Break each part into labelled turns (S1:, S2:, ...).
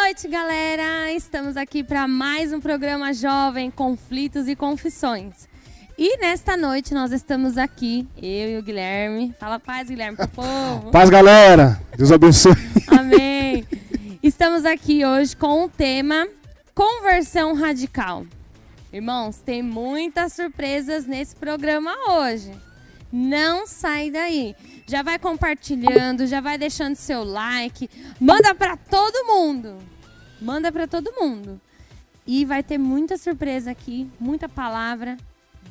S1: noite, galera! Estamos aqui para mais um programa Jovem, Conflitos e Confissões. E nesta noite nós estamos aqui, eu e o Guilherme. Fala paz, Guilherme, pro povo.
S2: Paz, galera! Deus abençoe.
S1: Amém. Estamos aqui hoje com o tema Conversão Radical. Irmãos, tem muitas surpresas nesse programa hoje. Não sai daí. Já vai compartilhando, já vai deixando seu like. Manda para todo mundo. Manda para todo mundo. E vai ter muita surpresa aqui, muita palavra,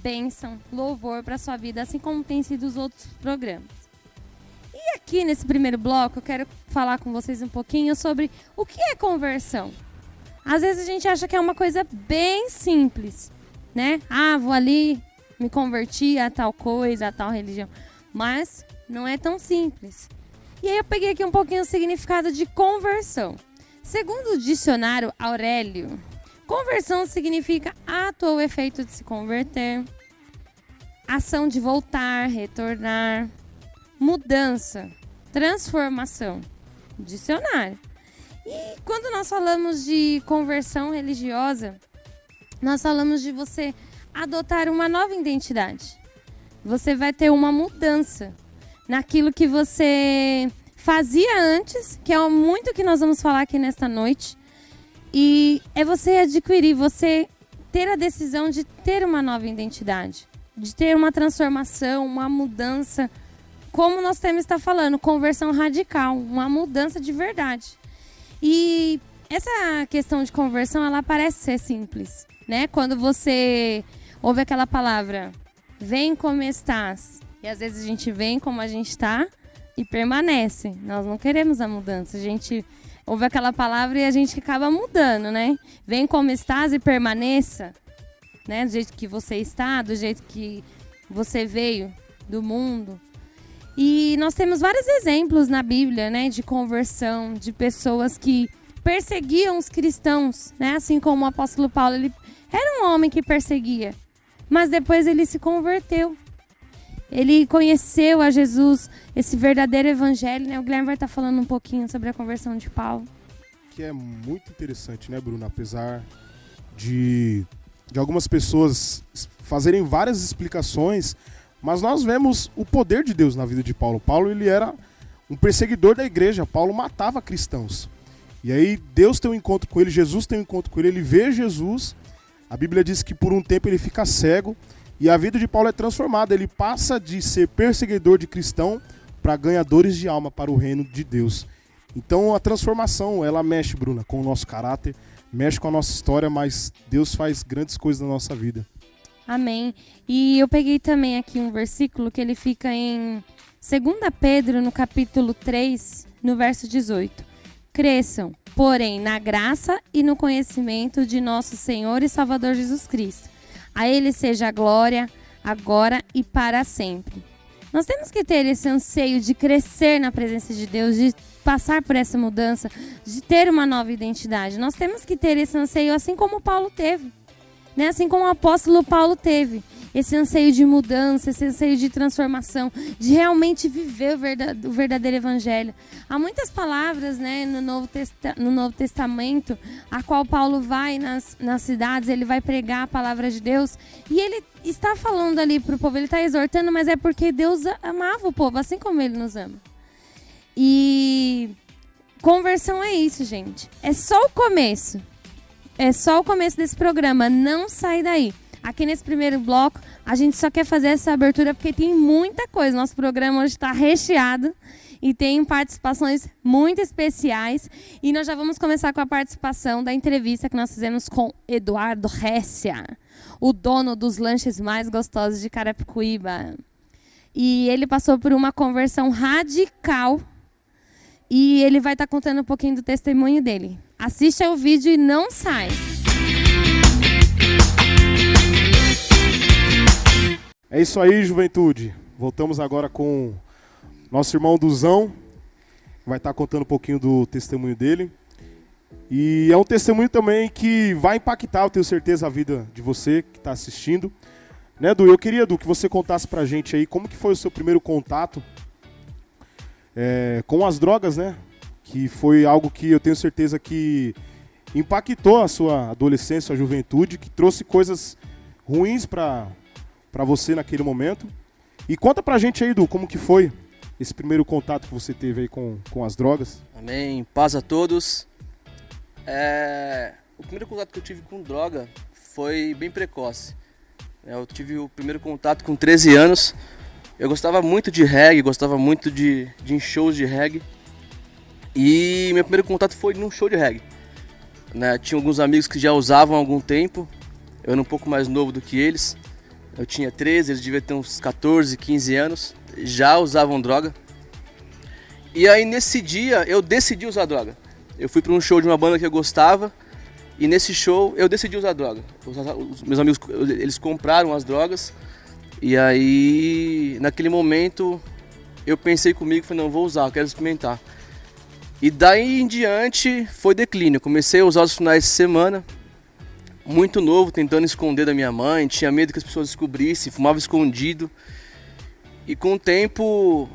S1: bênção, louvor para sua vida, assim como tem sido os outros programas. E aqui nesse primeiro bloco eu quero falar com vocês um pouquinho sobre o que é conversão. Às vezes a gente acha que é uma coisa bem simples, né? Ah, vou ali, me converti a tal coisa, a tal religião. Mas não é tão simples. E aí eu peguei aqui um pouquinho o significado de conversão. Segundo o dicionário Aurélio, conversão significa ato ou efeito de se converter, ação de voltar, retornar, mudança, transformação. Dicionário. E quando nós falamos de conversão religiosa, nós falamos de você adotar uma nova identidade. Você vai ter uma mudança naquilo que você fazia antes, que é muito que nós vamos falar aqui nesta noite. E é você adquirir, você ter a decisão de ter uma nova identidade, de ter uma transformação, uma mudança, como nós temos está falando, conversão radical, uma mudança de verdade. E essa questão de conversão, ela parece ser simples, né? Quando você ouve aquela palavra, vem como estás, e às vezes a gente vem como a gente está e permanece. Nós não queremos a mudança, a gente ouve aquela palavra e a gente acaba mudando, né? Vem como estás e permaneça, né? Do jeito que você está, do jeito que você veio do mundo. E nós temos vários exemplos na Bíblia, né, de conversão, de pessoas que perseguiam os cristãos, né? Assim como o apóstolo Paulo, ele era um homem que perseguia, mas depois ele se converteu. Ele conheceu a Jesus, esse verdadeiro evangelho, né? O Guilherme vai estar falando um pouquinho sobre a conversão de Paulo.
S2: Que é muito interessante, né, Bruno? Apesar de algumas pessoas fazerem várias explicações, mas nós vemos o poder de Deus na vida de Paulo. Paulo, ele era um perseguidor da igreja. Paulo matava cristãos. E aí Deus tem um encontro com ele, Jesus tem um encontro com ele, ele vê Jesus. A Bíblia diz que por um tempo ele fica cego e a vida de Paulo é transformada. Ele passa de ser perseguidor de cristão para ganhadores de alma para o reino de Deus. Então a transformação, ela mexe, Bruna, com o nosso caráter, mexe com a nossa história, mas Deus faz grandes coisas na nossa vida.
S1: Amém. E eu peguei também aqui um versículo que ele fica em 2 Pedro, no capítulo 3, no verso 18. Cresçam, porém, na graça e no conhecimento de nosso Senhor e Salvador Jesus Cristo. A Ele seja a glória, agora e para sempre. Nós temos que ter esse anseio de crescer na presença de Deus, de passar por essa mudança, de ter uma nova identidade. Nós temos que ter esse anseio assim como Paulo teve. Né? Assim como o apóstolo Paulo teve, esse anseio de mudança, esse anseio de transformação, de realmente viver o verdadeiro evangelho. Há muitas palavras, né, no Novo Testamento, a qual Paulo vai nas cidades, ele vai pregar a palavra de Deus, e ele está falando ali para o povo, ele está exortando, mas é porque Deus amava o povo, assim como ele nos ama. E conversão é isso, gente. É só o começo. É só o começo desse programa, não sai daí. Aqui nesse primeiro bloco, a gente só quer fazer essa abertura porque tem muita coisa. Nosso programa hoje está recheado e tem participações muito especiais. E nós já vamos começar com a participação da entrevista que nós fizemos com Eduardo Ressia, o dono dos lanches mais gostosos de Carapicuíba. E ele passou por uma conversão radical e ele vai estar contando um pouquinho do testemunho dele. Assiste ao vídeo e não sai.
S2: É isso aí, juventude. Voltamos agora com nosso irmão Duzão, que vai estar contando um pouquinho do testemunho dele. E é um testemunho também que vai impactar, eu tenho certeza, a vida de você que está assistindo. Né, Edu? Eu queria, Edu, que você contasse pra gente aí como que foi o seu primeiro contato com as drogas, né? que foi algo que eu tenho certeza que impactou a sua adolescência, a juventude, que trouxe coisas ruins para você naquele momento. E conta pra gente aí, Edu, como que foi esse primeiro contato que você teve aí com as drogas?
S3: Amém. Paz a todos. O primeiro contato que eu tive com droga foi bem precoce. Eu tive o primeiro contato com 13 anos. Eu gostava muito de reggae, gostava muito de ir em shows de reggae. E meu primeiro contato foi num show de reggae. Tinha alguns amigos que já usavam há algum tempo. Eu era um pouco mais novo do que eles. Eu tinha 13, eles deviam ter uns 14, 15 anos. Já usavam droga. E aí nesse dia eu decidi usar droga. Eu fui para um show de uma banda que eu gostava. E nesse show eu decidi usar droga. Os meus amigos, eles compraram as drogas. E aí naquele momento eu pensei comigo, falei, não, vou usar, quero experimentar. E daí em diante foi declínio. Comecei a usar os finais de semana. Muito novo, tentando esconder da minha mãe, tinha medo que as pessoas descobrissem, fumava escondido. E com o tempo,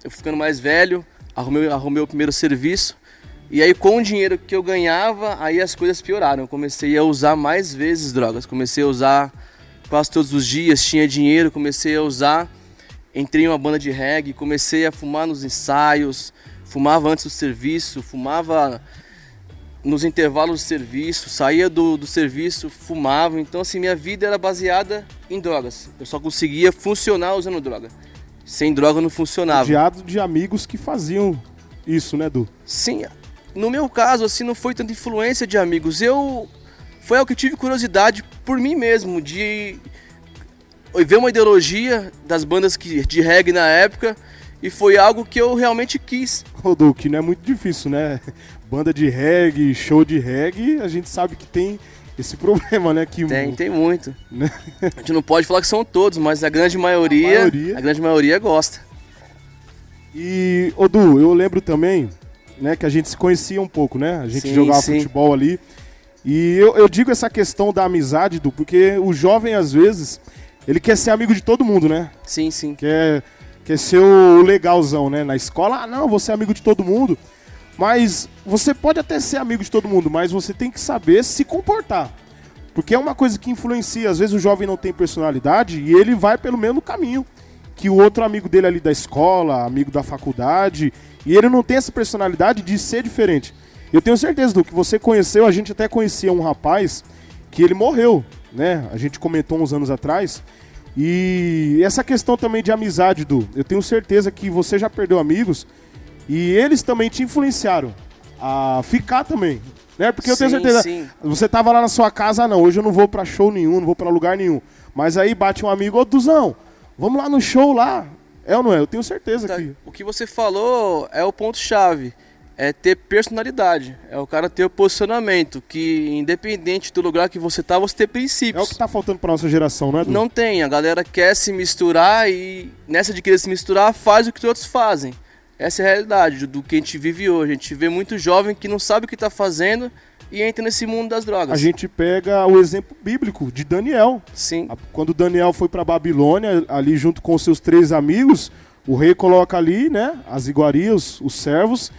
S3: eu fui ficando mais velho, arrumei o primeiro serviço. E aí com o dinheiro que eu ganhava, aí as coisas pioraram. Eu comecei a usar mais vezes drogas, comecei a usar quase todos os dias, tinha dinheiro, comecei a usar. Entrei em uma banda de reggae, comecei a fumar nos ensaios, fumava antes do serviço, fumava nos intervalos do serviço, saía do serviço, fumava. Então assim, minha vida era baseada em drogas. Eu só conseguia funcionar usando droga. Sem droga não funcionava.
S2: Rodeado de amigos que faziam isso, né, Edu?
S3: Sim, no meu caso assim, não foi tanta influência de amigos. Foi algo que eu tive curiosidade por mim mesmo, de ver uma ideologia das bandas de reggae na época. E foi algo que eu realmente quis.
S2: Edu, que não é muito difícil, né? Banda de reggae, show de reggae, a gente sabe que tem esse problema, né? Que
S3: tem muito. Né? A gente não pode falar que são todos, mas a grande maioria gosta.
S2: E, Edu, eu lembro também, né, que a gente se conhecia um pouco, né? A gente jogava futebol ali. E eu digo essa questão da amizade, Edu, porque o jovem, às vezes, ele quer ser amigo de todo mundo, né?
S3: Sim.
S2: Quer ser o legalzão, né? Na escola, não, vou ser amigo de todo mundo. Mas você pode até ser amigo de todo mundo, mas você tem que saber se comportar. Porque é uma coisa que influencia. Às vezes o jovem não tem personalidade e ele vai pelo mesmo caminho que o outro amigo dele ali da escola, amigo da faculdade. E ele não tem essa personalidade de ser diferente. Eu tenho certeza, Du, que você conheceu, a gente até conhecia um rapaz que ele morreu, né? A gente comentou uns anos atrás. E essa questão também de amizade, Du, eu tenho certeza que você já perdeu amigos e eles também te influenciaram a ficar também, né? Porque eu tenho certeza, você tava lá na sua casa, não, hoje eu não vou pra show nenhum, não vou pra lugar nenhum. Mas aí bate um amigo, ô Duzão, vamos lá no show lá. É ou não é? Eu tenho certeza que...
S3: O que você falou é o ponto-chave. É ter personalidade, é o cara ter o posicionamento, que independente do lugar que você tá, você tem princípios.
S2: É o que tá faltando pra nossa geração, né, Edu?
S3: Não tem, a galera quer se misturar e nessa de querer se misturar faz o que outros fazem. Essa é a realidade do que a gente vive hoje. A gente vê muito jovem que não sabe o que tá fazendo e entra nesse mundo das drogas.
S2: A gente pega o exemplo bíblico de Daniel.
S3: Sim.
S2: Quando Daniel foi pra Babilônia, ali junto com seus 3 amigos, o rei coloca ali, né, as iguarias, os servos,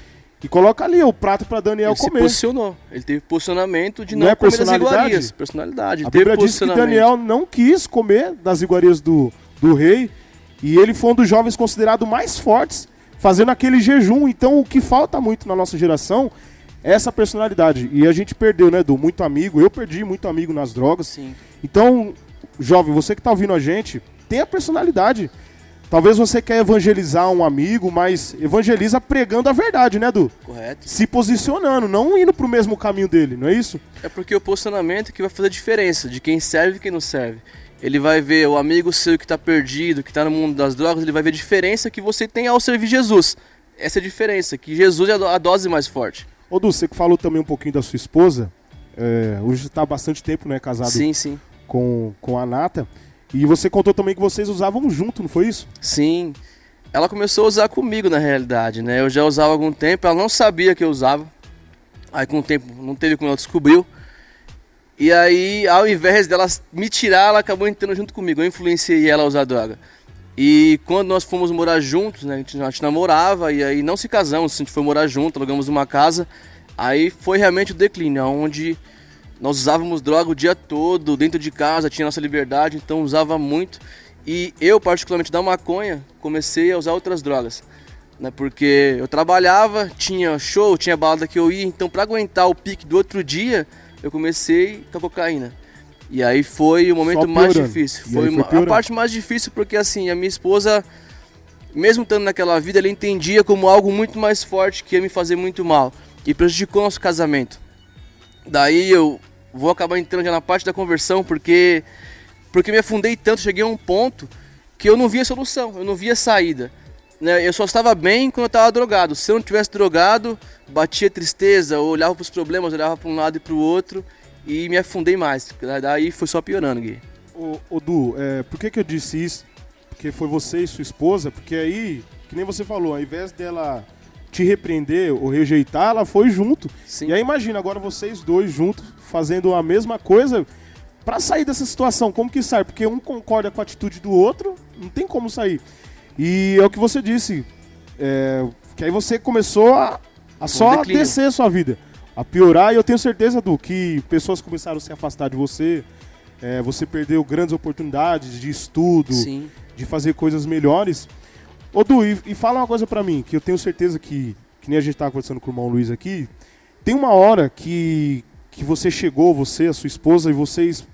S2: e coloca ali o prato para Daniel comer.
S3: Ele se posicionou. Ele teve posicionamento de não comer das iguarias. Personalidade.
S2: A Bíblia diz que Daniel não quis comer das iguarias do rei. E ele foi um dos jovens considerados mais fortes, fazendo aquele jejum. Então o que falta muito na nossa geração é essa personalidade. E a gente perdeu, né, Edu? Muito amigo. Eu perdi muito amigo nas drogas.
S3: Sim.
S2: Então, jovem, você que tá ouvindo a gente, tenha personalidade. Talvez você quer evangelizar um amigo, mas evangeliza pregando a verdade, né, Edu?
S3: Correto.
S2: Se posicionando, não indo pro mesmo caminho dele, não é isso?
S3: É porque o posicionamento que vai fazer a diferença de quem serve e quem não serve. Ele vai ver o amigo seu que tá perdido, que tá no mundo das drogas, ele vai ver a diferença que você tem ao servir Jesus. Essa é a diferença, que Jesus é a dose mais forte.
S2: Ô, Du, você que falou também um pouquinho da sua esposa, hoje tá há bastante tempo, né, casado
S3: sim.
S2: Com a Nata. E você contou também que vocês usavam junto, não foi isso?
S3: Sim. Ela começou a usar comigo, na realidade, né? Eu já usava há algum tempo, ela não sabia que eu usava. Aí, com o tempo, não teve como ela descobriu. E aí, ao invés dela me tirar, ela acabou entrando junto comigo. Eu influenciei ela a usar droga. E quando nós fomos morar juntos, né, a gente namorava e aí não se casamos, a gente foi morar junto, alugamos uma casa. Aí foi realmente o declínio, onde nós usávamos droga o dia todo, dentro de casa, tinha nossa liberdade, então usava muito. E eu, particularmente da maconha, comecei a usar outras drogas, né, porque eu trabalhava, tinha show, tinha balada que eu ia, então para aguentar o pique do outro dia, eu comecei com a cocaína. E aí foi o momento mais difícil. Foi a parte mais difícil porque assim, a minha esposa, mesmo estando naquela vida, ela entendia como algo muito mais forte que ia me fazer muito mal. E prejudicou nosso casamento. Daí eu vou acabar entrando já na parte da conversão porque me afundei tanto, cheguei a um ponto que eu não via solução, eu não via saída. Né? Eu só estava bem quando eu estava drogado. Se eu não tivesse drogado, batia tristeza, eu olhava para os problemas, olhava para um lado e para o outro. E me afundei mais, daí foi só piorando, Gui.
S2: Ô Du, por que eu disse isso? Porque foi você e sua esposa, porque aí, que nem você falou, ao invés dela te repreender ou rejeitar, ela foi junto.
S3: Sim.
S2: E aí imagina, agora vocês dois juntos, fazendo a mesma coisa, pra sair dessa situação, como que sai? Porque um concorda com a atitude do outro, não tem como sair. E é o que você disse, que aí você começou a só descer a sua vida. A piorar, e eu tenho certeza, Du, que pessoas começaram a se afastar de você, você perdeu grandes oportunidades de estudo,
S3: Sim.
S2: de fazer coisas melhores. Ô Du, e fala uma coisa pra mim, que eu tenho certeza que nem a gente tava conversando com o irmão Luiz aqui, tem uma hora que você chegou, você, a sua esposa, e vocês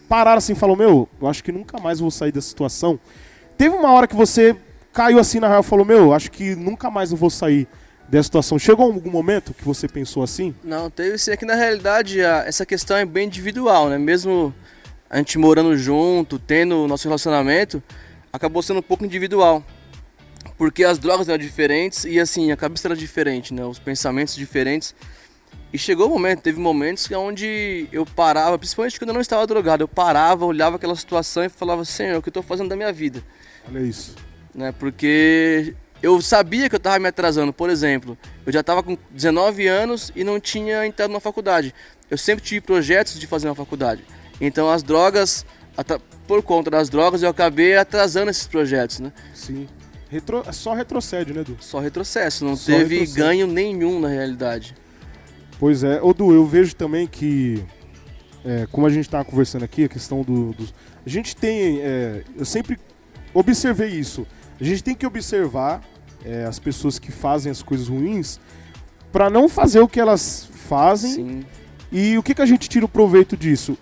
S2: pararam assim e falaram, meu, eu acho que nunca mais vou sair dessa situação. Teve uma hora que você caiu assim na real e falou, meu, acho que nunca mais eu vou sair dessa situação. Chegou algum momento que você pensou assim?
S3: Não, teve sim. É que na realidade essa questão é bem individual, né? Mesmo a gente morando junto, tendo o nosso relacionamento, acabou sendo um pouco individual. Porque as drogas eram diferentes e assim, a cabeça era diferente, né? Os pensamentos diferentes. E chegou o momento, teve momentos onde eu parava, principalmente quando eu não estava drogado, eu parava, olhava aquela situação e falava, Senhor, o que eu estou fazendo da minha vida?
S2: Olha isso.
S3: Né? Porque eu sabia que eu estava me atrasando. Por exemplo, eu já estava com 19 anos e não tinha entrado na faculdade. Eu sempre tive projetos de fazer uma faculdade. Então as drogas, por conta das drogas, eu acabei atrasando esses projetos, né?
S2: Sim. Só retrocede, né, Du?
S3: Só retrocesso, não teve ganho nenhum na realidade.
S2: Pois é. Ô Du, eu vejo também que, como a gente estava conversando aqui, a questão a gente tem, eu sempre observei isso, a gente tem que observar as pessoas que fazem as coisas ruins para não fazer o que elas fazem.
S3: Sim.
S2: E o que a gente tira o proveito disso?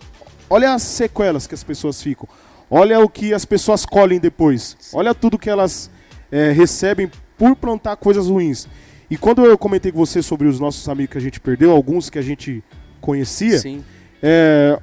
S2: Olha as sequelas que as pessoas ficam, olha o que as pessoas colhem depois,
S3: Sim.
S2: olha tudo que elas recebem por plantar coisas ruins. E quando eu comentei com você sobre os nossos amigos que a gente perdeu, alguns que a gente conhecia,
S3: Sim.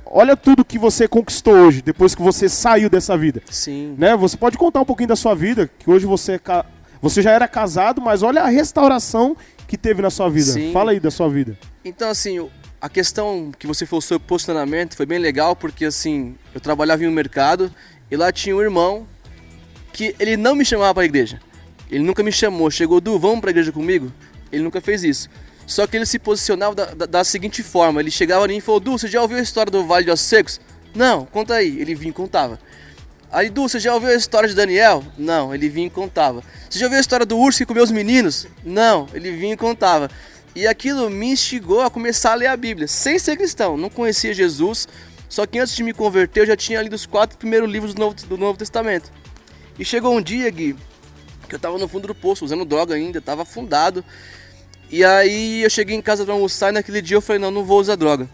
S2: Olha tudo que você conquistou hoje, depois que você saiu dessa vida.
S3: Sim.
S2: Né? Você pode contar um pouquinho da sua vida, que hoje você já era casado, mas olha a restauração que teve na sua vida.
S3: Sim.
S2: Fala aí da sua vida.
S3: Então, assim, a questão que você falou sobre posicionamento foi bem legal, porque, assim, eu trabalhava em um mercado e lá tinha um irmão que ele não me chamava para a igreja. Ele nunca me chamou. Chegou, Du, vamos para a igreja comigo? Ele nunca fez isso. Só que ele se posicionava da seguinte forma. Ele chegava ali e falou, Du, você já ouviu a história do Vale de Ossos Secos? Não, conta aí. Ele vinha e contava. Aí, Du, você já ouviu a história de Daniel? Não, ele vinha e contava. Você já ouviu a história do urso que comeu os meninos? Não, ele vinha e contava. E aquilo me instigou a começar a ler a Bíblia, sem ser cristão. Não conhecia Jesus, só que antes de me converter eu já tinha lido os 4 primeiros livros do Novo Testamento. E chegou um dia, Gui, que eu tava no fundo do poço, usando droga ainda, tava afundado. E aí eu cheguei em casa pra almoçar e naquele dia eu falei, não vou usar droga.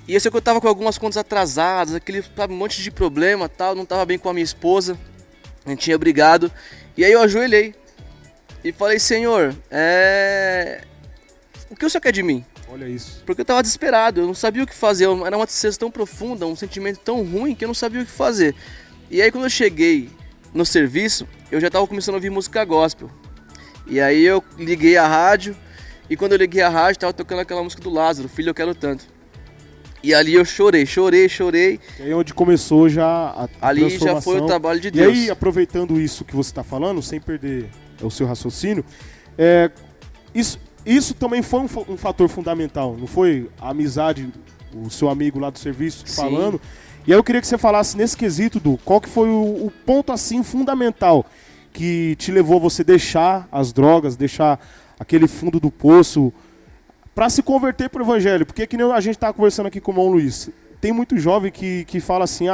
S3: E esse é que eu tava com algumas contas atrasadas, um monte de problema, tal, não tava bem com a minha esposa, a gente tinha brigado. E aí eu ajoelhei e falei, Senhor, o que o Senhor quer de mim?
S2: Olha isso.
S3: Porque eu tava desesperado, eu não sabia o que fazer, era uma tristeza tão profunda, um sentimento tão ruim que eu não sabia o que fazer. E aí quando eu cheguei no serviço, eu já tava começando a ouvir música gospel. E aí eu liguei a rádio, e quando eu liguei a rádio, tava tocando aquela música do Lázaro, Filho, eu quero tanto. E ali eu chorei.
S2: E aí é onde começou já a
S3: ali
S2: transformação.
S3: já foi o trabalho de Deus.
S2: E aí, aproveitando isso que você está falando, sem perder o seu raciocínio, isso também foi um fator fundamental, não foi? A amizade, o seu amigo lá do serviço te
S3: Sim.
S2: falando. E aí eu queria que você falasse nesse quesito, Du, qual que foi o ponto assim fundamental que te levou a você deixar as drogas, deixar aquele fundo do poço, para se converter pro evangelho? Porque que nem a gente tá conversando aqui com o irmão Luiz, tem muito jovem que fala assim,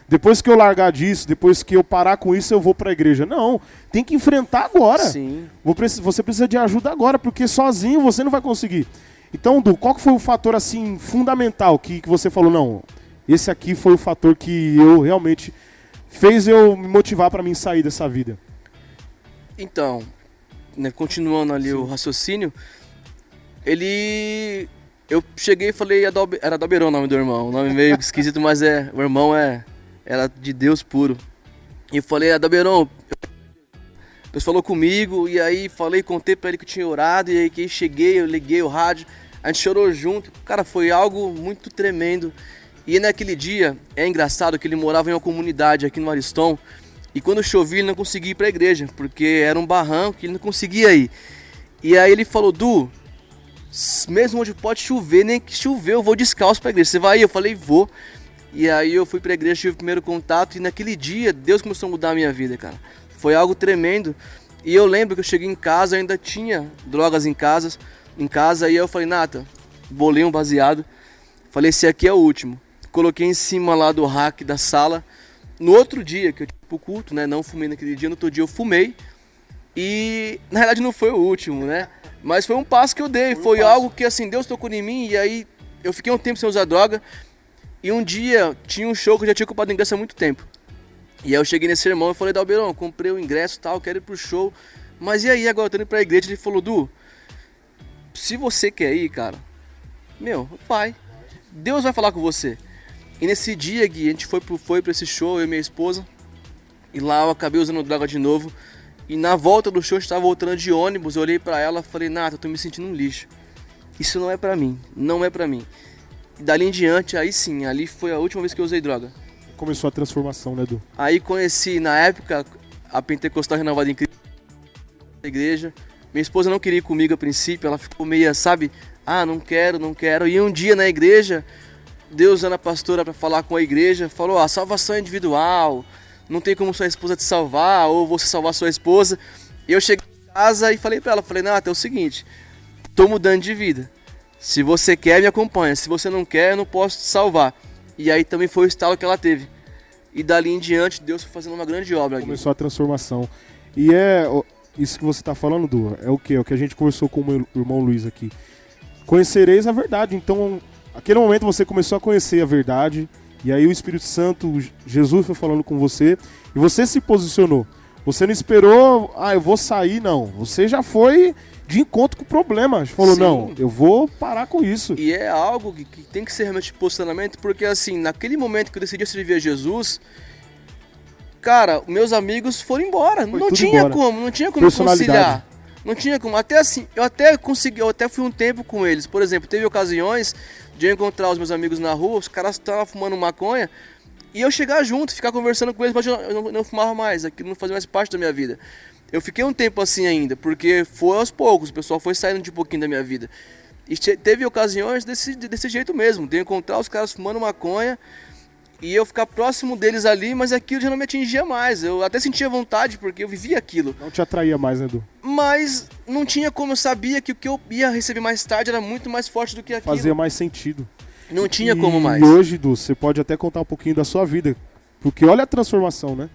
S2: depois que eu largar disso, depois que eu parar com isso, eu vou para a igreja. Não, tem que enfrentar agora.
S3: Sim.
S2: Você precisa de ajuda agora, porque sozinho você não vai conseguir. Então, Du, qual que foi o fator assim fundamental que você falou, não, esse aqui foi o fator que eu realmente fez eu me motivar para mim sair dessa vida?
S3: Então, né, continuando ali o raciocínio, eu cheguei e falei, era Adalberão o nome do irmão, o nome meio esquisito, mas o irmão era de Deus puro. E eu falei, Adalberão, Deus falou comigo, e aí contei pra ele que eu tinha orado, e aí que cheguei, eu liguei o rádio, a gente chorou junto. Cara, foi algo muito tremendo. E naquele dia, é engraçado que ele morava em uma comunidade aqui no Ariston, e quando chovia ele não conseguia ir pra igreja, porque era um barranco que ele não conseguia ir. E aí ele falou, Du, mesmo onde pode chover, nem que chover, eu vou descalço pra igreja. Você vai aí? Eu falei, vou. E aí eu fui pra igreja, tive o primeiro contato, e naquele dia Deus começou a mudar a minha vida, cara. Foi algo tremendo. E eu lembro que eu cheguei em casa, eu ainda tinha drogas em casa, e eu falei, Nata, bolei um baseado, falei, esse aqui é o último. Coloquei em cima lá do rack da sala. No outro dia, que eu tive pro culto, né, não fumei naquele dia, no outro dia eu fumei. E na realidade não foi o último, né, mas foi um passo que eu dei, foi algo que assim, Deus tocou em mim, e aí eu fiquei um tempo sem usar droga. E um dia tinha um show que eu já tinha ocupado o ingresso há muito tempo. E aí eu cheguei nesse irmão e falei, Dalberão, comprei o ingresso e tal, quero ir pro show. Mas e aí, agora eu tô indo pra igreja? Ele falou, Du, se você quer ir, cara, vai. Deus vai falar com você. E nesse dia, Gui, a gente foi pra esse show, eu e minha esposa. E lá eu acabei usando droga de novo. E na volta do show, a gente tava voltando de ônibus, eu olhei pra ela e falei, Nata, eu tô me sentindo um lixo. Isso não é pra mim, não é pra mim. E dali em diante, aí sim, ali foi a última vez que eu usei droga.
S2: Começou a transformação, né, Du?
S3: Aí conheci, na época, a Pentecostal Renovada em Cristo, da igreja. Minha esposa não queria ir comigo a princípio, ela ficou meio, sabe, não quero. E um dia na igreja, Deus usando a pastora para falar com a igreja, falou, a salvação é individual, não tem como sua esposa te salvar, ou você salvar sua esposa. E eu cheguei em casa e falei pra ela, Nata, é o seguinte, tô mudando de vida. Se você quer, me acompanha. Se você não quer, eu não posso te salvar. E aí também foi o estalo que ela teve. E dali em diante, Deus foi fazendo uma grande obra.
S2: Começou a transformação. E isso que você está falando, Du, é o quê? É o que a gente conversou com o meu irmão Luiz aqui. Conhecereis a verdade. Então, naquele momento você começou a conhecer a verdade. E aí o Espírito Santo, Jesus foi falando com você. E você se posicionou. Você não esperou, eu vou sair, não. Você já foi de encontro com o problema. Falou, sim, não, eu vou parar com isso.
S3: E é algo que tem que ser realmente posicionamento, porque assim, naquele momento que eu decidi servir a Jesus, cara, meus amigos foram embora. Não tinha como conciliar. Não tinha como. Até assim, eu até fui um tempo com eles. Por exemplo, teve ocasiões de eu encontrar os meus amigos na rua, os caras estavam fumando maconha, e eu chegar junto, ficar conversando com eles, mas eu não fumava mais, aquilo não fazia mais parte da minha vida. Eu fiquei um tempo assim ainda, porque foi aos poucos, o pessoal foi saindo de um pouquinho da minha vida. E teve ocasiões desse jeito mesmo, de eu encontrar os caras fumando maconha e eu ficar próximo deles ali, mas aquilo já não me atingia mais. Eu até sentia vontade, porque eu vivia aquilo.
S2: Não te atraía mais, né, Du?
S3: Mas não tinha como, eu sabia que o que eu ia receber mais tarde era muito mais forte do que aquilo.
S2: Fazia mais sentido.
S3: Não tinha como mais.
S2: E hoje, Du, você pode até contar um pouquinho da sua vida, porque olha a transformação, né?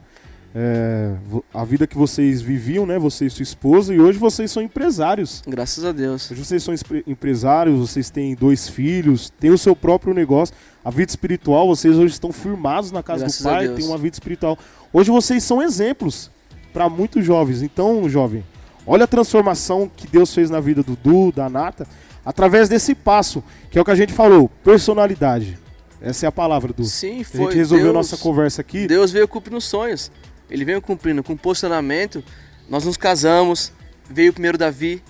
S2: A vida que vocês viviam, né? Você e sua esposa, e hoje vocês são empresários.
S3: Graças a Deus.
S2: Hoje vocês são empresários, vocês têm 2 filhos, têm o seu próprio negócio. A vida espiritual, vocês hoje estão firmados na casa do Pai, têm uma vida espiritual. Hoje vocês são exemplos para muitos jovens. Então, jovem, olha a transformação que Deus fez na vida do Du, da Nata, através desse passo, que é o que a gente falou, personalidade. Essa é a palavra, Du.
S3: Sim, foi.
S2: A gente resolveu nossa conversa aqui.
S3: Deus veio cumprindo sonhos. Ele veio cumprindo com posicionamento. Nós nos casamos. Veio o primeiro Davi.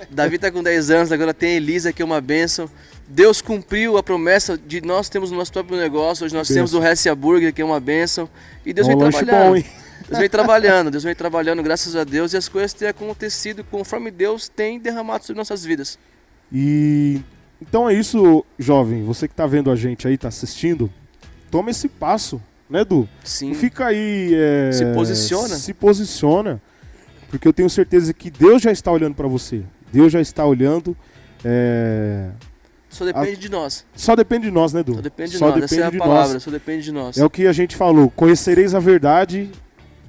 S3: Davi está com 10 anos, agora tem Elisa, que é uma bênção. Deus cumpriu a promessa de nós temos o nosso próprio negócio. Hoje nós temos o Hessia Burger, que é uma bênção. E Deus vem trabalhando. Bom, hein? Deus vem trabalhando, graças a Deus. E as coisas têm acontecido conforme Deus tem derramado sobre nossas vidas.
S2: E então é isso, jovem. Você que está vendo a gente aí, está assistindo. toma esse passo, né, Edu?
S3: Sim.
S2: Não fica aí...
S3: Se posiciona.
S2: Se posiciona, porque eu tenho certeza que Deus já está olhando para você. Deus já está olhando.
S3: Só depende de nós.
S2: Só depende de nós, né, Edu?
S3: Só depende de nós. Essa é a palavra, só depende de nós.
S2: É o que a gente falou. Conhecereis a verdade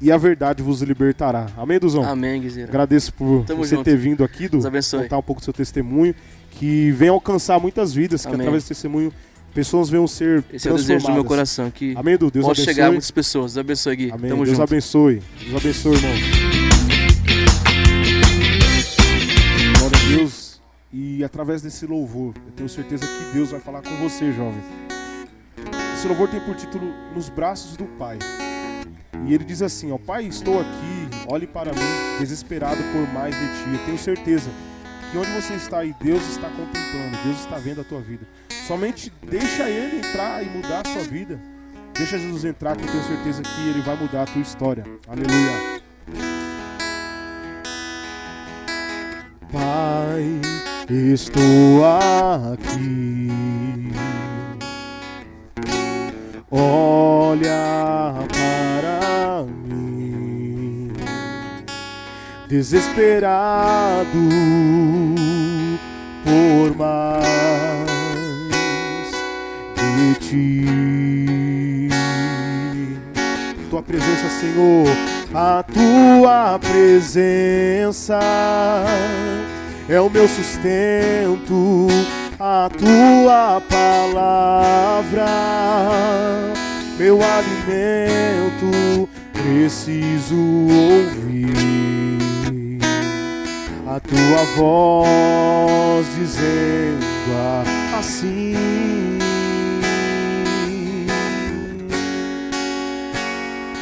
S2: e a verdade vos libertará. Amém, Duzão?
S3: Amém, Guizeira.
S2: Agradeço por você ter vindo aqui, Du.
S3: Deus abençoe.
S2: Contar um pouco do seu testemunho, que vem alcançar muitas vidas, que através desse testemunho pessoas venham ser
S3: Esse é o desejo do meu coração, que
S2: Amém, Du. Deus
S3: possa
S2: abençoe.
S3: chegar a muitas pessoas. Deus abençoe, Gui.
S2: Amém.
S3: Tamo
S2: Deus
S3: junto.
S2: abençoe. Deus abençoe, irmão. Glória a Deus. E através desse louvor, eu tenho certeza que Deus vai falar com você, jovens. Esse louvor tem por título Nos Braços do Pai. E ele diz assim, ó: Pai, estou aqui, olhe para mim, desesperado por mais de ti. Eu tenho certeza que onde você está aí, Deus está contemplando, Deus está vendo a tua vida. Somente deixa Ele entrar e mudar a sua vida. Deixa Jesus entrar, que eu tenho certeza que Ele vai mudar a tua história. Aleluia. Pai, estou aqui. Olha para mim, desesperado por mais de ti. Tua presença, Senhor, a tua presença é o meu sustento, a tua palavra, meu alimento, preciso ouvir a tua voz dizendo assim.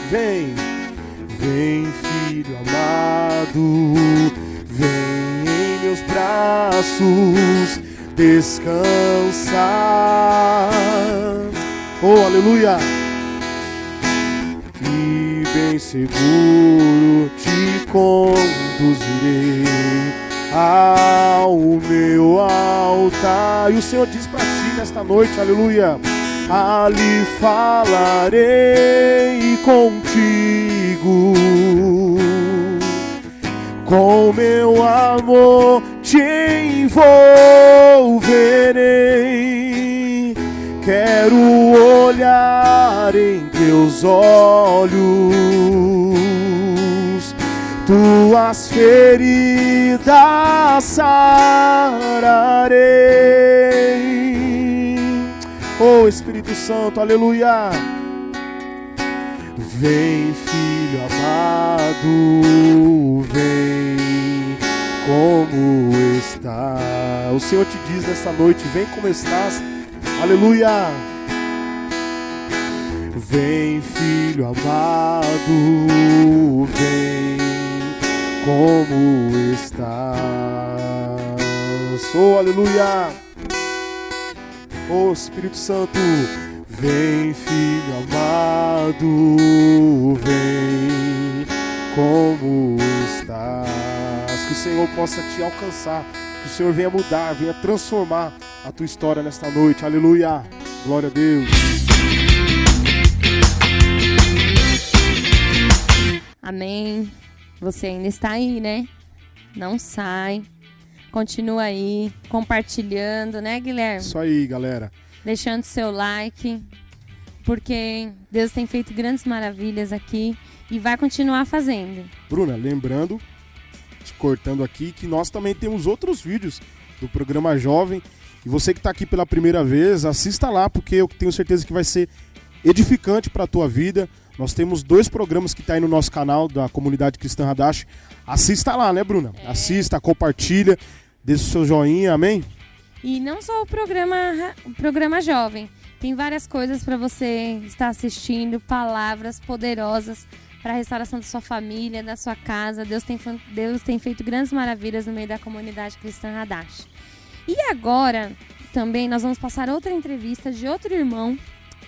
S2: Vem, vem, filho amado, vem em meus braços descansar. Oh, aleluia! E bem seguro te conduzirei ao meu altar. E o Senhor diz pra ti nesta noite, aleluia: ali falarei contigo, com meu amor te envolverei. Quero olhar em teus olhos, tuas feridas sararei. Oh, Espírito Santo, aleluia. Vem, filho amado, vem como está. O Senhor te diz nessa noite: vem como estás, aleluia. Vem, filho amado, vem como estás. Oh, aleluia. Oh, Espírito Santo, vem, filho amado, vem como estás. Que o Senhor possa te alcançar, que o Senhor venha mudar, venha transformar a tua história nesta noite. Aleluia, glória a Deus.
S1: Amém. Você ainda está aí, né? Não sai. Continua aí, compartilhando, né, Guilherme?
S2: Isso aí, galera.
S1: Deixando seu like, porque Deus tem feito grandes maravilhas aqui e vai continuar fazendo.
S2: Bruna, lembrando, te cortando aqui, que nós também temos outros vídeos do programa Jovem. E você que está aqui pela primeira vez, assista lá, porque eu tenho certeza que vai ser edificante para a tua vida. Nós temos 2 programas que estão aí no nosso canal da Comunidade Cristã Hadash. Assista lá, né, Bruna? Assista, compartilha, deixa o seu joinha, amém?
S1: E não só o programa Jovem. Tem várias coisas para você estar assistindo, palavras poderosas para a restauração da sua família, da sua casa. Deus tem feito grandes maravilhas no meio da Comunidade Cristã Hadash. E agora, também, nós vamos passar outra entrevista de outro irmão,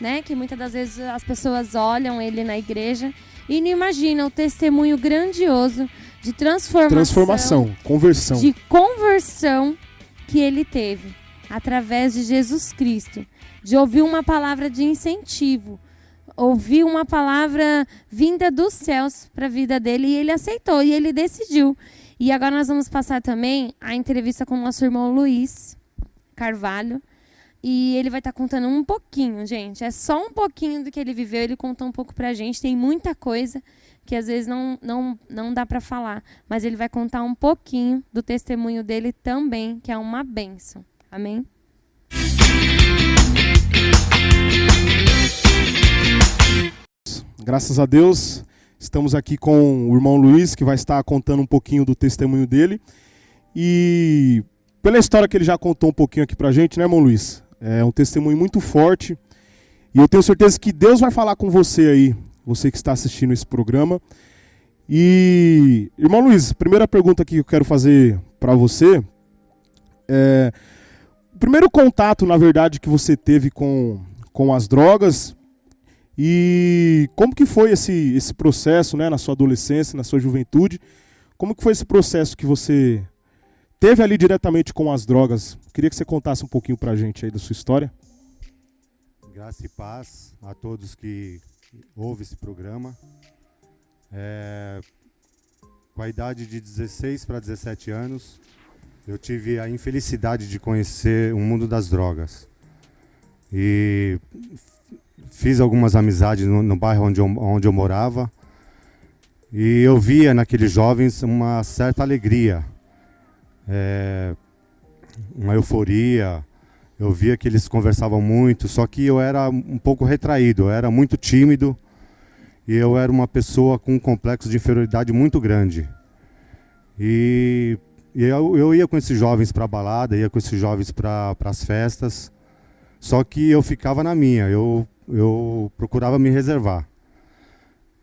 S1: né? Que muitas das vezes as pessoas olham ele na igreja e não imaginam o testemunho grandioso de conversão,
S2: de conversão
S1: que ele teve. através de Jesus Cristo, de ouvir uma palavra de incentivo, ouvir uma palavra vinda dos céus para a vida dele, e ele aceitou, e ele decidiu. E agora nós vamos passar também a entrevista com o nosso irmão Luiz Carvalho, e ele vai estar contando um pouquinho, gente, é só um pouquinho do que ele viveu, ele contou um pouco pra gente, tem muita coisa que às vezes não dá para falar, mas ele vai contar um pouquinho do testemunho dele também, que é uma bênção. Amém?
S2: Graças a Deus, estamos aqui com o irmão Luiz, que vai estar contando um pouquinho do testemunho dele. E pela história que ele já contou um pouquinho aqui pra gente, né, irmão Luiz? É um testemunho muito forte. E eu tenho certeza que Deus vai falar com você aí, você que está assistindo esse programa. E, irmão Luiz, primeira pergunta que eu quero fazer para você o primeiro contato, na verdade, que você teve com as drogas, e como que foi esse processo, né, na sua adolescência, na sua juventude? Como que foi esse processo que você teve ali diretamente com as drogas? Queria que você contasse um pouquinho pra gente aí da sua história.
S4: Graça e paz a todos que ouvem esse programa. Com a idade de 16 para 17 anos, eu tive a infelicidade de conhecer o mundo das drogas. E fiz algumas amizades no bairro onde eu morava. E eu via naqueles jovens uma certa alegria, uma euforia. Eu via que eles conversavam muito, só que eu era um pouco retraído, eu era muito tímido. E eu era uma pessoa com um complexo de inferioridade muito grande. E eu ia com esses jovens para a balada, ia com esses jovens para as festas. Só que eu ficava na minha, eu procurava me reservar.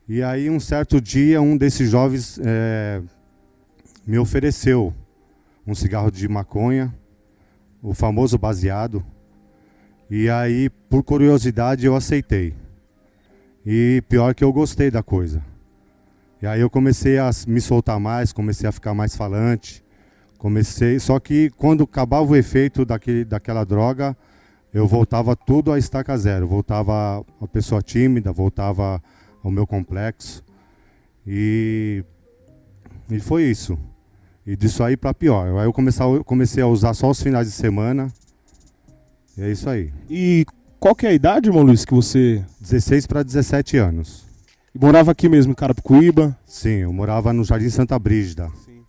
S4: E aí um certo dia um desses jovens me ofereceu um cigarro de maconha, o famoso baseado. E aí, por curiosidade, eu aceitei. E pior que eu gostei da coisa. E aí eu comecei a me soltar mais, comecei a ficar mais falante. Só que quando acabava o efeito daquela droga, eu voltava tudo a estaca zero. Voltava a pessoa tímida, voltava ao meu complexo. E foi isso. E disso aí para pior. Aí eu comecei a usar só os finais de semana. E é isso aí.
S2: E qual que é a idade, irmão Luiz, que você...
S4: 16 para 17 anos.
S2: E morava aqui mesmo, em Carapicuíba?
S4: Sim, eu morava no Jardim Santa Brígida.
S2: Sim.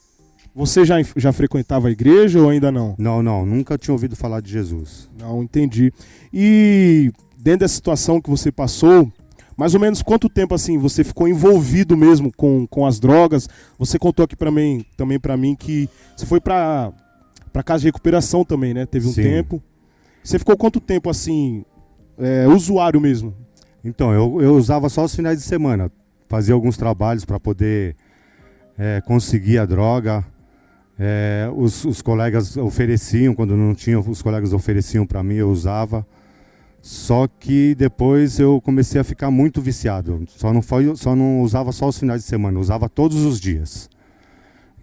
S2: Você já frequentava a igreja ou ainda não?
S4: Não, nunca tinha ouvido falar de Jesus.
S2: Não, entendi. E dentro dessa situação que você passou, mais ou menos quanto tempo assim você ficou envolvido mesmo com as drogas? Você contou aqui também para mim que você foi para casa de recuperação também, né? Teve um
S4: Sim.
S2: tempo. Você ficou quanto tempo assim, usuário mesmo?
S4: Então, eu usava só os finais de semana. Fazia alguns trabalhos para poder conseguir a droga. Os colegas ofereciam, quando não tinha, os colegas ofereciam para mim, eu usava. Só que depois eu comecei a ficar muito viciado. Só não usava só os finais de semana, eu usava todos os dias.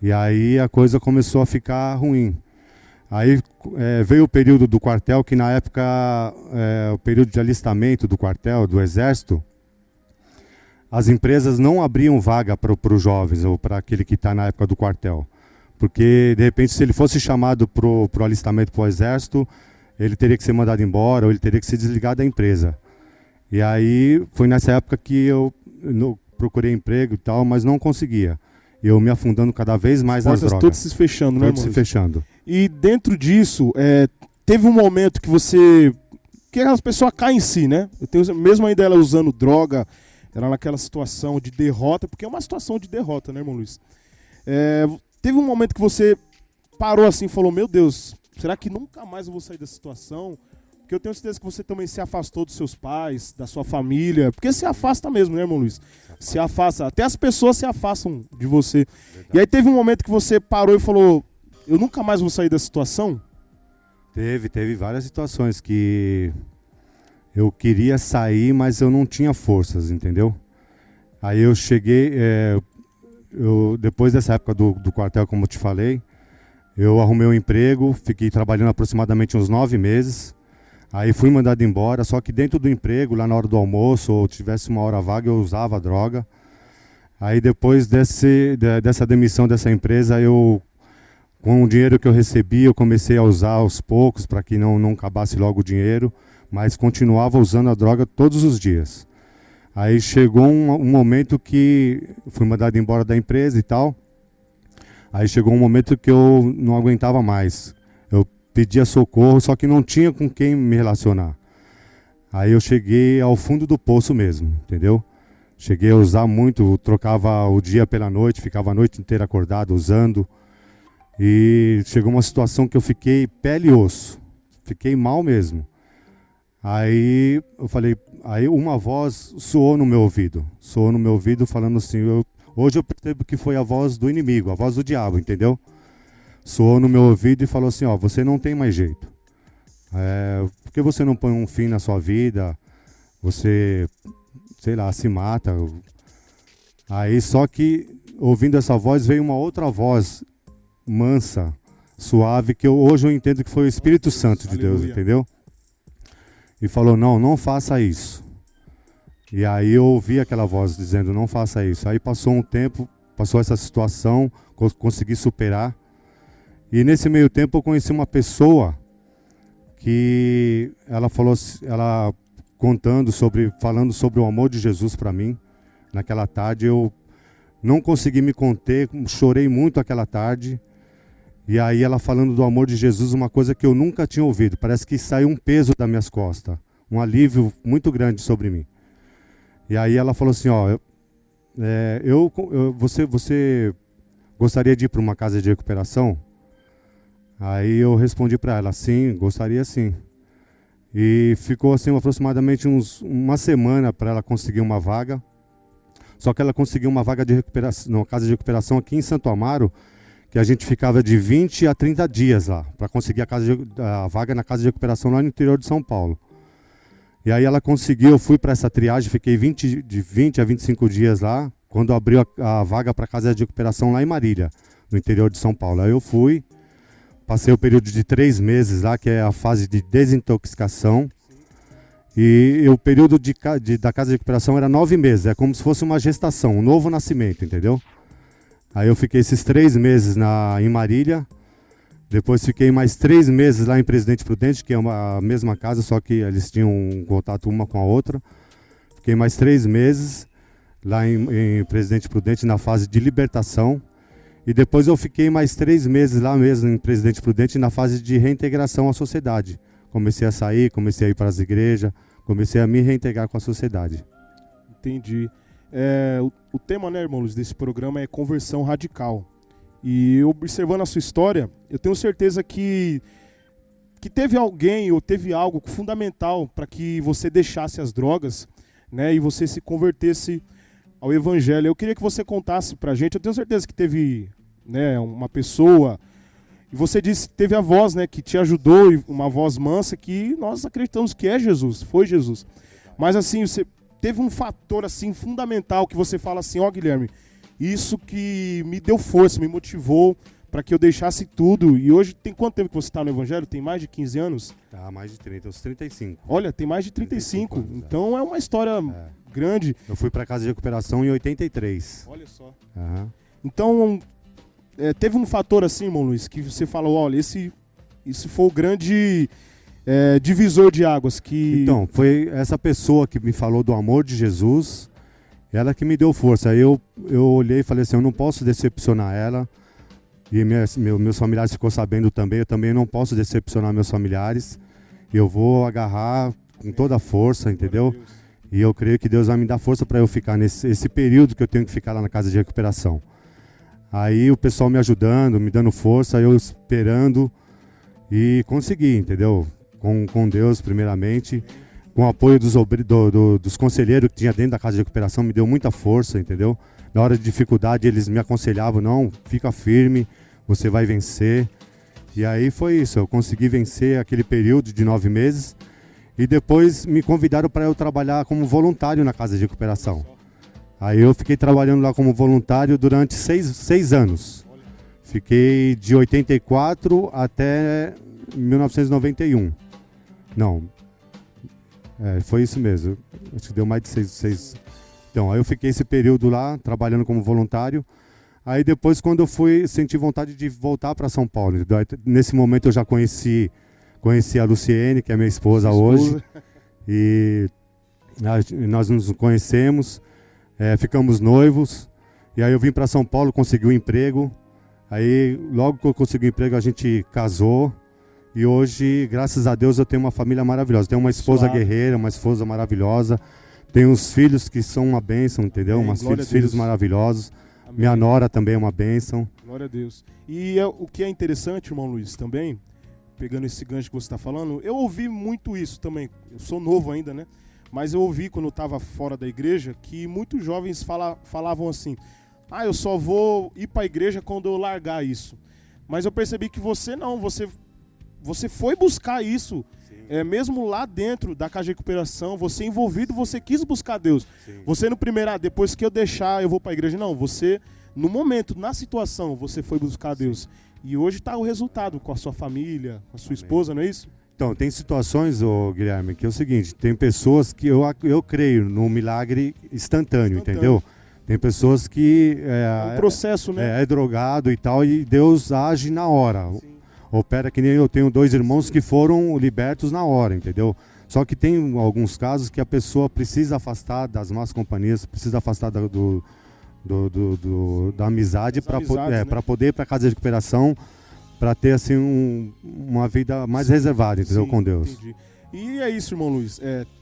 S4: E aí a coisa começou a ficar ruim. Aí veio o período do quartel, que na época, o período de alistamento do quartel, do exército, as empresas não abriam vaga para os jovens, ou para aquele que está na época do quartel. Porque, de repente, se ele fosse chamado para o alistamento para o exército, ele teria que ser mandado embora, ou ele teria que se desligar da empresa. E aí foi nessa época que eu procurei emprego e tal, mas não conseguia. Eu me afundando cada vez mais nas drogas.
S2: Todas se fechando, né,
S4: Todas se fechando.
S2: E dentro disso, teve um momento que que as pessoas caem em si, né? Mesmo ainda ela usando droga, ela naquela situação de derrota, porque é uma situação de derrota, né, irmão Luiz? Teve um momento que você parou assim e falou, meu Deus, será que nunca mais eu vou sair dessa situação? Porque eu tenho certeza que você também se afastou dos seus pais, da sua família, porque se afasta mesmo, né, irmão Luiz? Se afasta, até as pessoas se afastam de você. Verdade. E aí teve um momento que você parou e falou, eu nunca mais vou sair dessa situação?
S4: Teve várias situações que eu queria sair, mas eu não tinha forças, entendeu? Aí eu cheguei, depois dessa época do quartel, como eu te falei, Eu arrumei um emprego, fiquei trabalhando aproximadamente uns 9 meses. Aí fui mandado embora, só que dentro do emprego, lá na hora do almoço, ou tivesse uma hora vaga, eu usava droga. Aí depois dessa demissão dessa empresa, com o dinheiro que eu recebi, eu comecei a usar aos poucos, para que não acabasse logo o dinheiro, mas continuava usando a droga todos os dias. Aí chegou um momento que fui mandado embora da empresa e tal. Aí chegou um momento que eu não aguentava mais. Eu pedia socorro, só que não tinha com quem me relacionar. Aí eu cheguei ao fundo do poço mesmo, entendeu? Cheguei a usar muito, trocava o dia pela noite, ficava a noite inteira acordado, usando. E chegou uma situação que eu fiquei pele e osso. Fiquei mal mesmo. Aí eu falei, aí uma voz soou no meu ouvido. Soou no meu ouvido falando assim, hoje eu percebo que foi a voz do inimigo, a voz do diabo, entendeu? Soou no meu ouvido e falou assim, ó, você não tem mais jeito. Por que você não põe um fim na sua vida? Você, sei lá, se mata. Aí só que, ouvindo essa voz, veio uma outra voz, mansa, suave, que hoje eu entendo que foi o Espírito Santo de Deus, entendeu? E falou, não faça isso. E aí eu ouvi aquela voz dizendo, não faça isso. Aí passou um tempo, passou essa situação, consegui superar. E nesse meio tempo eu conheci uma pessoa que ela falou, ela falando sobre o amor de Jesus para mim. Naquela tarde eu não consegui me conter, chorei muito aquela tarde. E aí ela falando do amor de Jesus, uma coisa que eu nunca tinha ouvido. Parece que saiu um peso das minhas costas, um alívio muito grande sobre mim. E aí ela falou assim, ó, você gostaria de ir para uma casa de recuperação? Aí eu respondi para ela, sim, gostaria sim. E ficou assim aproximadamente uma semana para ela conseguir uma vaga. Só que ela conseguiu uma vaga de recuperação, uma casa de recuperação aqui em Santo Amaro, que a gente ficava de 20 a 30 dias lá, para conseguir a vaga na casa de recuperação lá no interior de São Paulo. E aí ela conseguiu, eu fui para essa triagem, fiquei de 20 a 25 dias lá, quando abriu a vaga para a casa de recuperação lá em Marília, no interior de São Paulo. Aí eu fui, passei o período de 3 meses lá, que é a fase de desintoxicação. E o período da casa de recuperação era 9 meses, é como se fosse uma gestação, um novo nascimento, entendeu? Aí eu fiquei esses 3 meses em Marília, depois fiquei mais 3 meses lá em Presidente Prudente, que é a mesma casa, só que eles tinham um contato uma com a outra. Fiquei mais 3 meses lá em Presidente Prudente, na fase de libertação. E depois eu fiquei mais 3 meses lá mesmo em Presidente Prudente, na fase de reintegração à sociedade. Comecei a sair, comecei a ir para as igrejas, comecei a me reintegrar com a sociedade.
S2: Entendi. O tema, né, irmão Luiz, desse programa é conversão radical. E observando a sua história, eu tenho certeza que teve alguém ou teve algo fundamental para que você deixasse as drogas, né, e você se convertesse ao evangelho. Eu queria que você contasse para a gente, eu tenho certeza que teve, né, uma pessoa, e você disse que teve a voz, né, que te ajudou, uma voz mansa que nós acreditamos que é Jesus, foi Jesus. Mas assim, você teve um fator assim fundamental que você fala assim, ó, Guilherme, isso que me deu força, me motivou para que eu deixasse tudo. E hoje, tem quanto tempo que você está no Evangelho? Tem mais de 15 anos?
S4: Ah, mais de 30, uns 35.
S2: Olha, tem mais de 35. Anos, então é uma história grande.
S4: Eu fui para casa de recuperação em 83.
S2: Olha só.
S4: Uhum.
S2: Então, teve um fator assim, irmão Luiz, que você falou, olha, esse foi o grande divisor de águas.
S4: Então, foi essa pessoa que me falou do amor de Jesus, ela que me deu força. Aí eu olhei e falei assim, eu não posso decepcionar ela. E meus familiares ficou sabendo também, eu também não posso decepcionar meus familiares. Eu vou agarrar com toda a força, entendeu? E eu creio que Deus vai me dar força para eu ficar nesse período que eu tenho que ficar lá na casa de recuperação. Aí o pessoal me ajudando, me dando força, eu esperando e consegui, entendeu? Com Deus primeiramente, com o apoio dos conselheiros que tinha dentro da casa de recuperação, me deu muita força, entendeu? Na hora de dificuldade eles me aconselhavam, não, fica firme, você vai vencer. E aí foi isso, eu consegui vencer aquele período de 9 meses e depois me convidaram para eu trabalhar como voluntário na casa de recuperação. Aí eu fiquei trabalhando lá como voluntário durante 6 anos. Fiquei de 84 até 1991. Não, foi isso mesmo. Acho que deu mais de seis. Então, aí eu fiquei esse período lá, trabalhando como voluntário. Aí depois, quando eu senti vontade de voltar para São Paulo. Nesse momento eu já conheci a Luciene, que é minha esposa hoje. E nós nos conhecemos, ficamos noivos. E aí eu vim para São Paulo, consegui um emprego. Aí, logo que eu consegui um emprego, a gente casou. E hoje, graças a Deus, eu tenho uma família maravilhosa. Tenho uma esposa guerreira, uma esposa maravilhosa. Tenho uns filhos que são uma bênção, entendeu? Filhos maravilhosos. Amém. Minha nora também é uma bênção.
S2: Glória a Deus. E o que é interessante, irmão Luiz, também, pegando esse gancho que você está falando, eu ouvi muito isso também. Eu sou novo ainda, né? Mas eu ouvi quando eu estava fora da igreja que muitos jovens falavam assim: eu só vou ir para a igreja quando eu largar isso. Mas eu percebi que você não, você foi buscar isso. Mesmo lá dentro da Casa de Recuperação, você envolvido, você quis buscar Deus. Sim. Você no primeiro, depois que eu deixar, eu vou para a igreja. Não, você, no momento, na situação, você foi buscar Deus. E hoje está o resultado com a sua família, com a sua esposa, não é isso?
S4: Então, tem situações, Guilherme, que é o seguinte, tem pessoas que eu creio no milagre instantâneo, entendeu? Tem pessoas que...
S2: É um processo, né?
S4: É drogado e tal, e Deus age na hora. Sim. Opera que nem eu tenho 2 irmãos que foram libertos na hora, entendeu? Só que tem alguns casos que a pessoa precisa afastar das más companhias, precisa afastar da amizade para poder ir para a casa de recuperação, para ter assim uma vida mais reservada, entendeu? Sim, com Deus.
S2: Entendi. E é isso, irmão Luiz.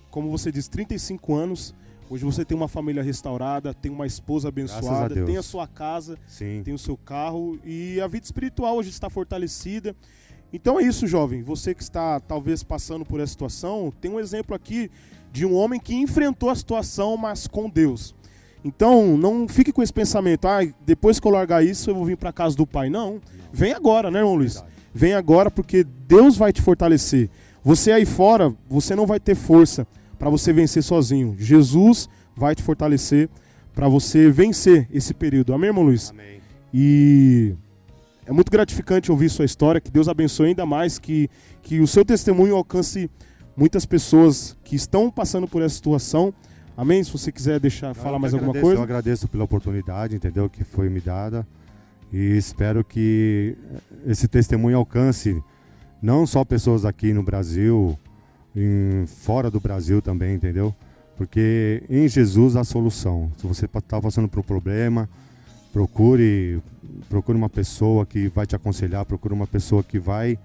S2: Como você disse, 35 anos. Hoje você tem uma família restaurada, tem uma esposa abençoada, tem a sua casa, sim, tem o seu carro e a vida espiritual hoje está fortalecida. Então é isso, jovem. Você que está talvez passando por essa situação, tem um exemplo aqui de um homem que enfrentou a situação, mas com Deus. Então não fique com esse pensamento, depois que eu largar isso eu vou vir para a casa do Pai. Não, vem agora, né, irmão Luiz? Vem agora porque Deus vai te fortalecer. Você aí fora, você não vai ter força para você vencer sozinho. Jesus vai te fortalecer para você vencer esse período. Amém, irmão Luiz?
S4: Amém.
S2: E é muito gratificante ouvir sua história, que Deus abençoe ainda mais, que o seu testemunho alcance muitas pessoas que estão passando por essa situação. Amém? Se você quiser falar mais alguma coisa.
S4: Eu agradeço pela oportunidade, entendeu, que foi me dada. E espero que esse testemunho alcance não só pessoas aqui no Brasil, fora do Brasil também, entendeu? Porque em Jesus há solução. Se você está passando por um problema, procure uma pessoa que vai te aconselhar, procure uma pessoa que vai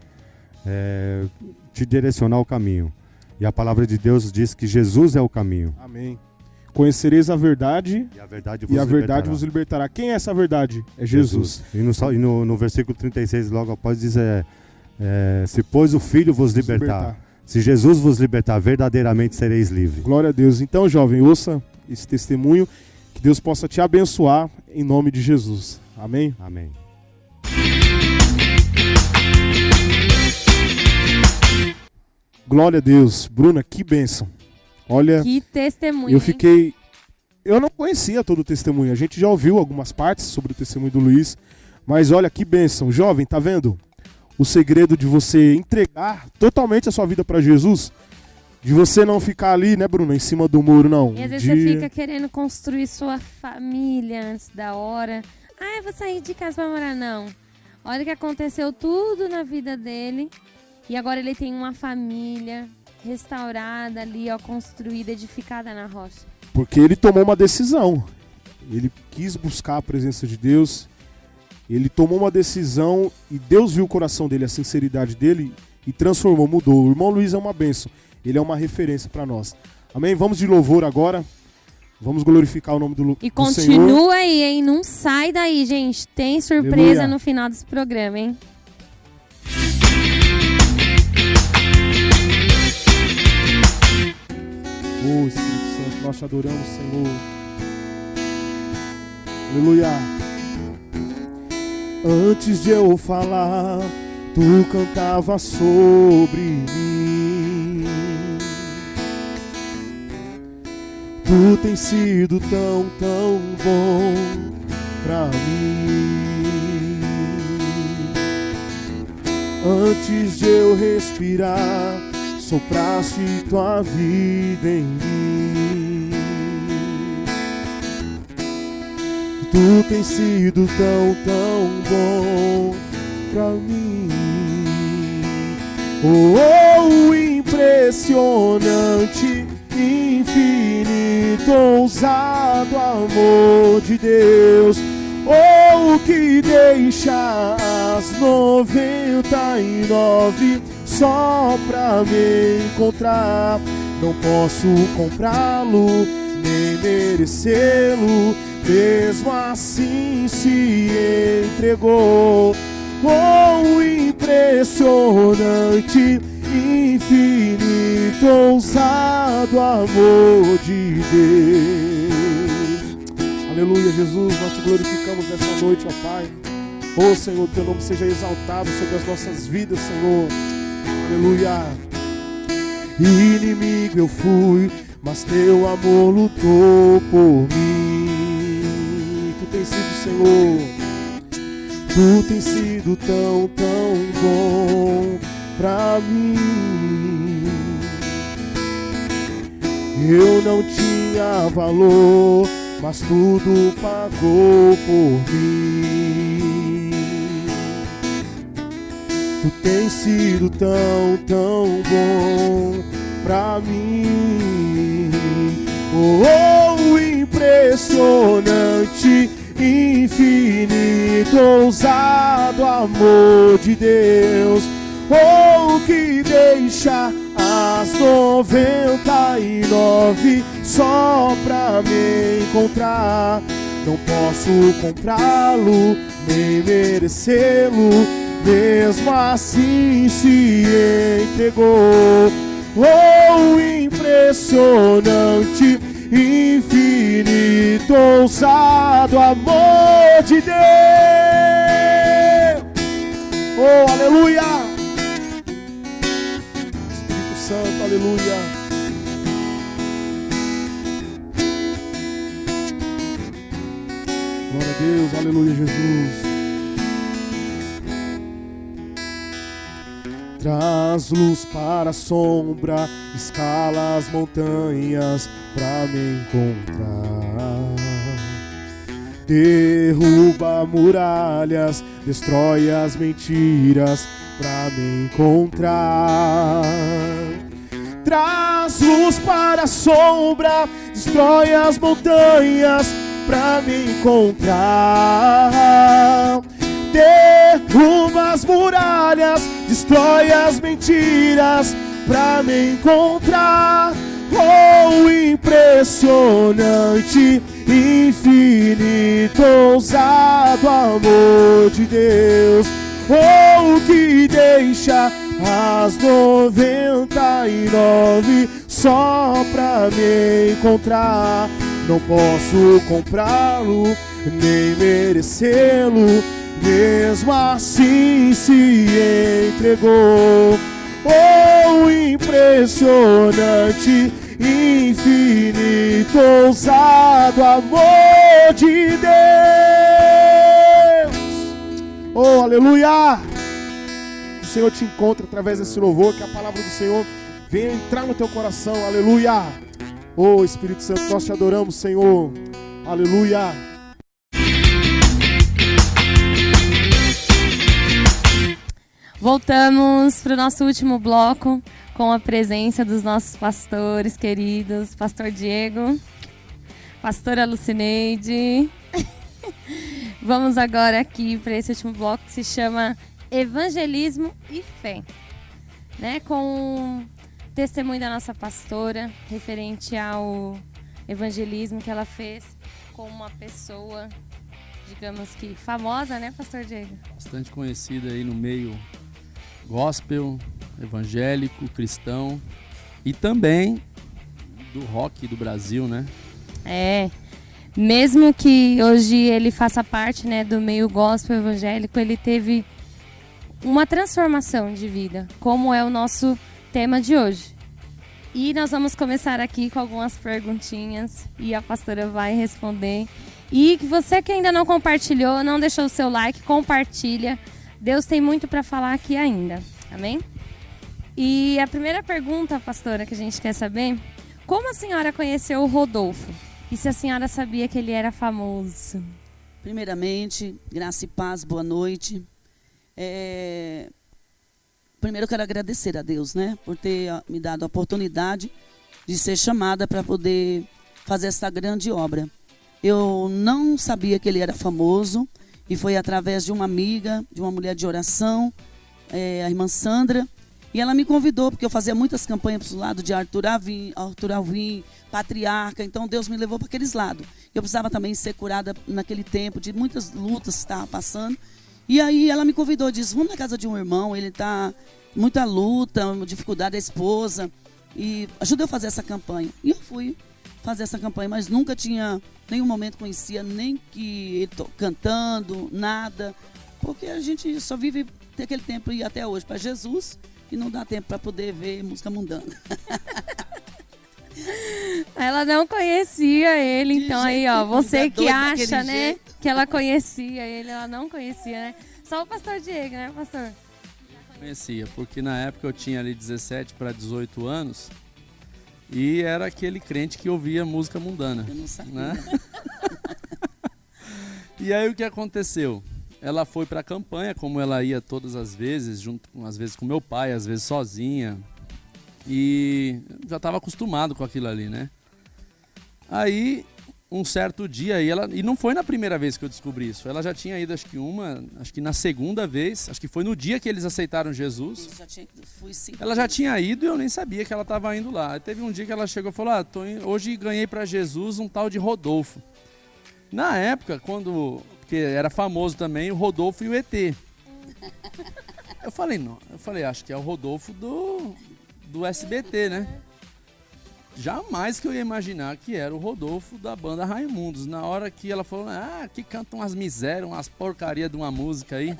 S4: te direcionar o caminho. E a palavra de Deus diz que Jesus é o caminho.
S2: Amém. Conhecereis a verdade
S4: e a verdade
S2: vos libertará. Quem é essa verdade? É Jesus.
S4: E no versículo 36, logo após, diz: se pois o Filho vos libertar. Se Jesus vos libertar, verdadeiramente sereis livres.
S2: Glória a Deus. Então, jovem, ouça esse testemunho. Que Deus possa te abençoar em nome de Jesus. Amém?
S4: Amém.
S2: Glória a Deus. Bruna, que bênção. Olha,
S1: que testemunho.
S2: Eu não conhecia todo o testemunho. A gente já ouviu algumas partes sobre o testemunho do Luiz. Mas olha, que bênção. Jovem, tá vendo? O segredo de você entregar totalmente a sua vida para Jesus, de você não ficar ali, né, Bruna, em cima do muro, não.
S1: E às vezes você fica querendo construir sua família antes da hora. Eu vou sair de casa para morar, não. Olha que aconteceu tudo na vida dele e agora ele tem uma família restaurada ali, construída, edificada na rocha.
S2: Porque ele tomou uma decisão. Ele quis buscar a presença de Deus. Ele tomou uma decisão e Deus viu o coração dele, a sinceridade dele e transformou, mudou. O irmão Luiz é uma bênção. Ele é uma referência para nós. Amém? Vamos de louvor agora. Vamos glorificar o nome do Senhor.
S1: E continua aí, hein? Não sai daí, gente. Tem surpresa no final desse programa, hein?
S2: Espírito Santo, nós te adoramos, Senhor. Aleluia. Antes de eu falar, tu cantava sobre mim. Tu tens sido tão, tão bom pra mim. Antes de eu respirar, sopraste tua vida em mim. Tu tens sido tão, tão bom pra mim. Oh, impressionante, infinito, ousado amor de Deus. Oh, que deixa as 99 só pra me encontrar. Não posso comprá-lo, nem merecê-lo, mesmo assim se entregou. Oh, impressionante, infinito, ousado amor de Deus. Aleluia, Jesus, nós te glorificamos nessa noite, ó Pai. Oh, Senhor, teu nome seja exaltado sobre as nossas vidas, Senhor. Aleluia. Inimigo eu fui, mas teu amor lutou por mim. Tu tens sido, Senhor, tu tens sido tão, tão bom pra mim. Eu não tinha valor, mas tudo pagou por mim. Tu tens sido tão, tão bom pra mim. Oh, impressionante, infinito, ousado amor de Deus. Oh, que deixa as 99 só pra me encontrar. Não posso comprá-lo, nem merecê-lo, mesmo assim se entregou. Oh, impressionante, infinito, ousado amor de Deus. Oh, aleluia. Espírito Santo, aleluia. Glória a Deus, aleluia, Jesus. Traz luz para a sombra, escala as montanhas pra me encontrar. Derruba muralhas, destrói as mentiras pra me encontrar. Traz luz para a sombra, destrói as montanhas pra me encontrar. Derruba as muralhas, destrói as mentiras pra me encontrar. Oh, impressionante, infinito, ousado amor de Deus. Oh, que deixa as 99 só pra me encontrar. Não posso comprá-lo, nem merecê-lo, mesmo assim se entregou. Oh, impressionante, infinito, ousado amor de Deus. Oh, aleluia. O Senhor te encontra através desse louvor, que a palavra do Senhor venha entrar no teu coração, aleluia. Oh, Espírito Santo, nós te adoramos, Senhor, aleluia.
S1: Voltamos para o nosso último bloco com a presença dos nossos pastores queridos, Pastor Diego, Pastora Lucineide. Vamos agora aqui para esse último bloco que se chama Evangelismo e Fé, né? Com o testemunho da nossa pastora referente ao evangelismo que ela fez com uma pessoa, digamos que famosa, né, Pastor Diego?
S5: Bastante conhecida aí no meio gospel, evangélico, cristão e também do rock do Brasil, né?
S1: É, mesmo que hoje ele faça parte, né, do meio gospel evangélico, ele teve uma transformação de vida, como é o nosso tema de hoje. E nós vamos começar aqui com algumas perguntinhas e a pastora vai responder. E que você que ainda não compartilhou, não deixou o seu like, compartilha Deus tem muito para falar aqui ainda, amém? E a primeira pergunta, pastora, que a gente quer saber, como a senhora conheceu o Rodolfo? E se a senhora sabia que ele era famoso?
S6: Primeiramente, graça e paz, boa noite. Primeiro eu quero agradecer a Deus, né, por ter me dado a oportunidade de ser chamada para poder fazer essa grande obra. Eu não sabia que ele era famoso e foi através de uma amiga, de uma mulher de oração, a irmã Sandra, e ela me convidou, porque eu fazia muitas campanhas para o lado de Arthur Alvim, Patriarca, então Deus me levou para aqueles lados. Eu precisava também ser curada naquele tempo, de muitas lutas que estava passando. E aí ela me convidou, disse, vamos na casa de um irmão, ele está muita luta, dificuldade da esposa, e ajuda eu a fazer essa campanha. E eu fui fazer essa campanha, mas nunca tinha, nenhum momento conhecia, nem que ele cantando, nada, porque a gente só vive aquele tempo e até hoje para Jesus, e não dá tempo para poder ver música mundana.
S1: Ela não conhecia ele,
S6: De
S1: então aí,
S6: jeito
S1: ó,
S6: nenhum,
S1: você
S6: é
S1: que
S6: doido
S1: acha,
S6: daquele
S1: né,
S6: jeito.
S1: que ela conhecia ele, ela não conhecia, né? Só o pastor Diego, né, pastor?
S5: Conhecia, porque na época eu tinha ali 17 para 18 anos e era aquele crente que ouvia música mundana.
S6: Eu não sabia.
S5: Né? E aí o que aconteceu? Ela foi para a campanha, como ela ia todas as vezes, junto às vezes com meu pai, às vezes sozinha. E já estava acostumado com aquilo ali, né? Aí, um certo dia, e não foi na primeira vez que eu descobri isso. Ela já tinha ido, acho que na segunda vez, acho que foi no dia que eles aceitaram Jesus. Ela já tinha ido e eu nem sabia que ela estava indo lá. Aí teve um dia que ela chegou e falou, hoje ganhei para Jesus um tal de Rodolfo. Na época, porque era famoso também o Rodolfo e o ET. Eu falei, acho que é o Rodolfo do SBT, né? Jamais que eu ia imaginar que era o Rodolfo da banda Raimundos. Na hora que ela falou, que cantam umas misérias, umas porcarias de uma música aí.